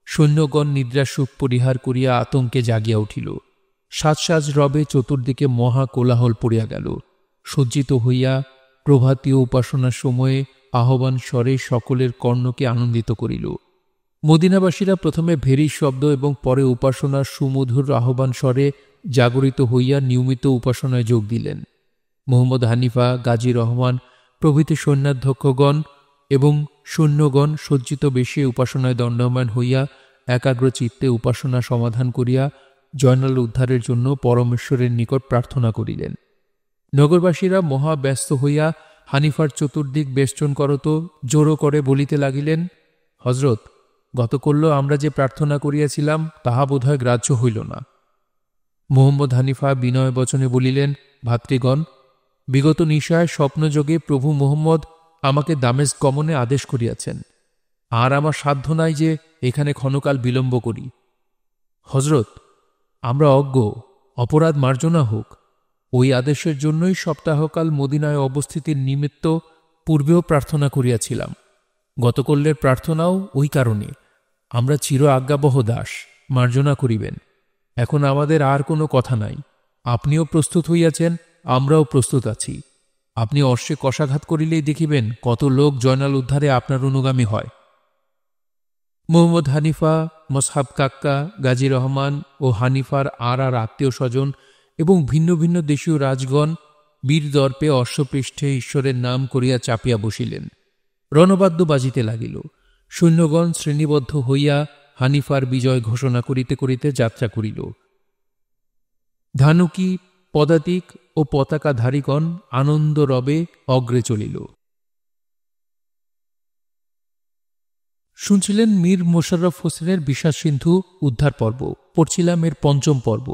সৈন্যগণ নিদ্রা সুখ পরিহার করিয়া আতঙ্কে জাগিয়া উঠিল। সাজ সাজ রবে চতুর্দিকে মহা কোলাহল পড়িয়া গেল। সজ্জিত হইয়া প্রভাতীয় উপাসনার সময়ে আহ্বান স্বরে সকলের কর্ণকে আনন্দিত করিল। মদিনাবাসীরা প্রথমে ভেরি শব্দ এবং পরে উপাসনার সুমধুর আহ্বান স্বরে জাগরিত হইয়া নিয়মিত উপাসনায় যোগ দিলেন। মুহাম্মদ হানিফা, গাজী রহমান প্রভৃতি সৈন্যাধ্যক্ষগণ এবং সৈন্যগণ সজ্জিত বেশে উপাসনায় দণ্ডায়মান হইয়া একাগ্র চিত্তে উপাসনা সমাধান করিয়া জয়নাল উদ্ধারের জন্য পরমেশ্বরের নিকট প্রার্থনা করিলেন। নগরবাসীরা মহা ব্যস্ত হইয়া হানিফার চতুর্দিক বেষ্টন করত জোরো করে বলিতে লাগিলেন, হজরত, গতকল্য আমরা যে প্রার্থনা করিয়াছিলাম তাহা বোধহয় গ্রাহ্য হইল না। মুহাম্মদ হানিফা বিনয় বচনে বলিলেন, ভাতৃগণ, বিগত নিশায় স্বপ্নযোগে প্রভু মুহাম্মদ আমাকে দামেস্ক গমনে আদেশ করিয়াছেন, আর আমার সাধ্য নাই যে এখানে ক্ষণকাল বিলম্ব করি। হজরত, আমরা অজ্ঞ, অপরাধ মার্জনা হোক। ওই আদেশের জন্যই সপ্তাহকাল মদিনায় অবস্থিতির নিমিত্ত পূর্বেও প্রার্থনা করিয়াছিলাম। গতকল্যের প্রার্থনাও ওই কারণে। আমরা চির আজ্ঞাবহ দাস, মার্জনা করিবেন। এখন আমাদের আর কোনো কথা নাই। আপনিও প্রস্তুত হইয়াছেন, আমরাও প্রস্তুত আছি। আপনি অশ্বে কষাঘাত করিলেই দেখিবেন কত লোক জয়নাল উদ্ধারে আপনার অনুগামী হয়। মুহাম্মদ হানিফা, মসহাব কাক্কা, গাজী রহমান ও হানিফার আর আত্মীয় স্বজন এবং ভিন্ন ভিন্ন দেশীয় রাজগণ বীর দর্পে অশ্বপৃষ্ঠে ঈশ্বরের নাম করিয়া চাপিয়া বসিলেন। রণবাদ্য বাজিতে লাগিল। সৈন্যগণ শ্রেণীবদ্ধ হইয়া হানিফার বিজয় ঘোষণা করিতে করিতে যাত্রা করিল। ধানুকি, পদাতিক ও পতাকাধারীগণ আনন্দ রবে অগ্রে চলিল। শুনছিলেন মীর মোশাররফ হোসেনের বিষাদ সিন্ধু উদ্ধার পর্ব। পড়ছিলাম এর পঞ্চম পর্ব।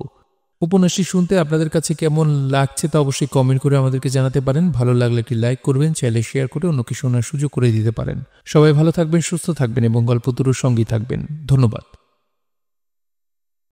উপন্যাসটি শুনতে আপনাদের কাছে কেমন লাগছে তা অবশ্যই কমেন্ট করে আমাদেরকে জানাতে পারেন। ভালো লাগলে একটি লাইক করবেন, চাইলে শেয়ার করে অন্যকে শোনার সুযোগ করে দিতে পারেন। সবাই ভালো থাকবেন, সুস্থ থাকবেন এবং গল্পতরুর সঙ্গী থাকবেন। ধন্যবাদ।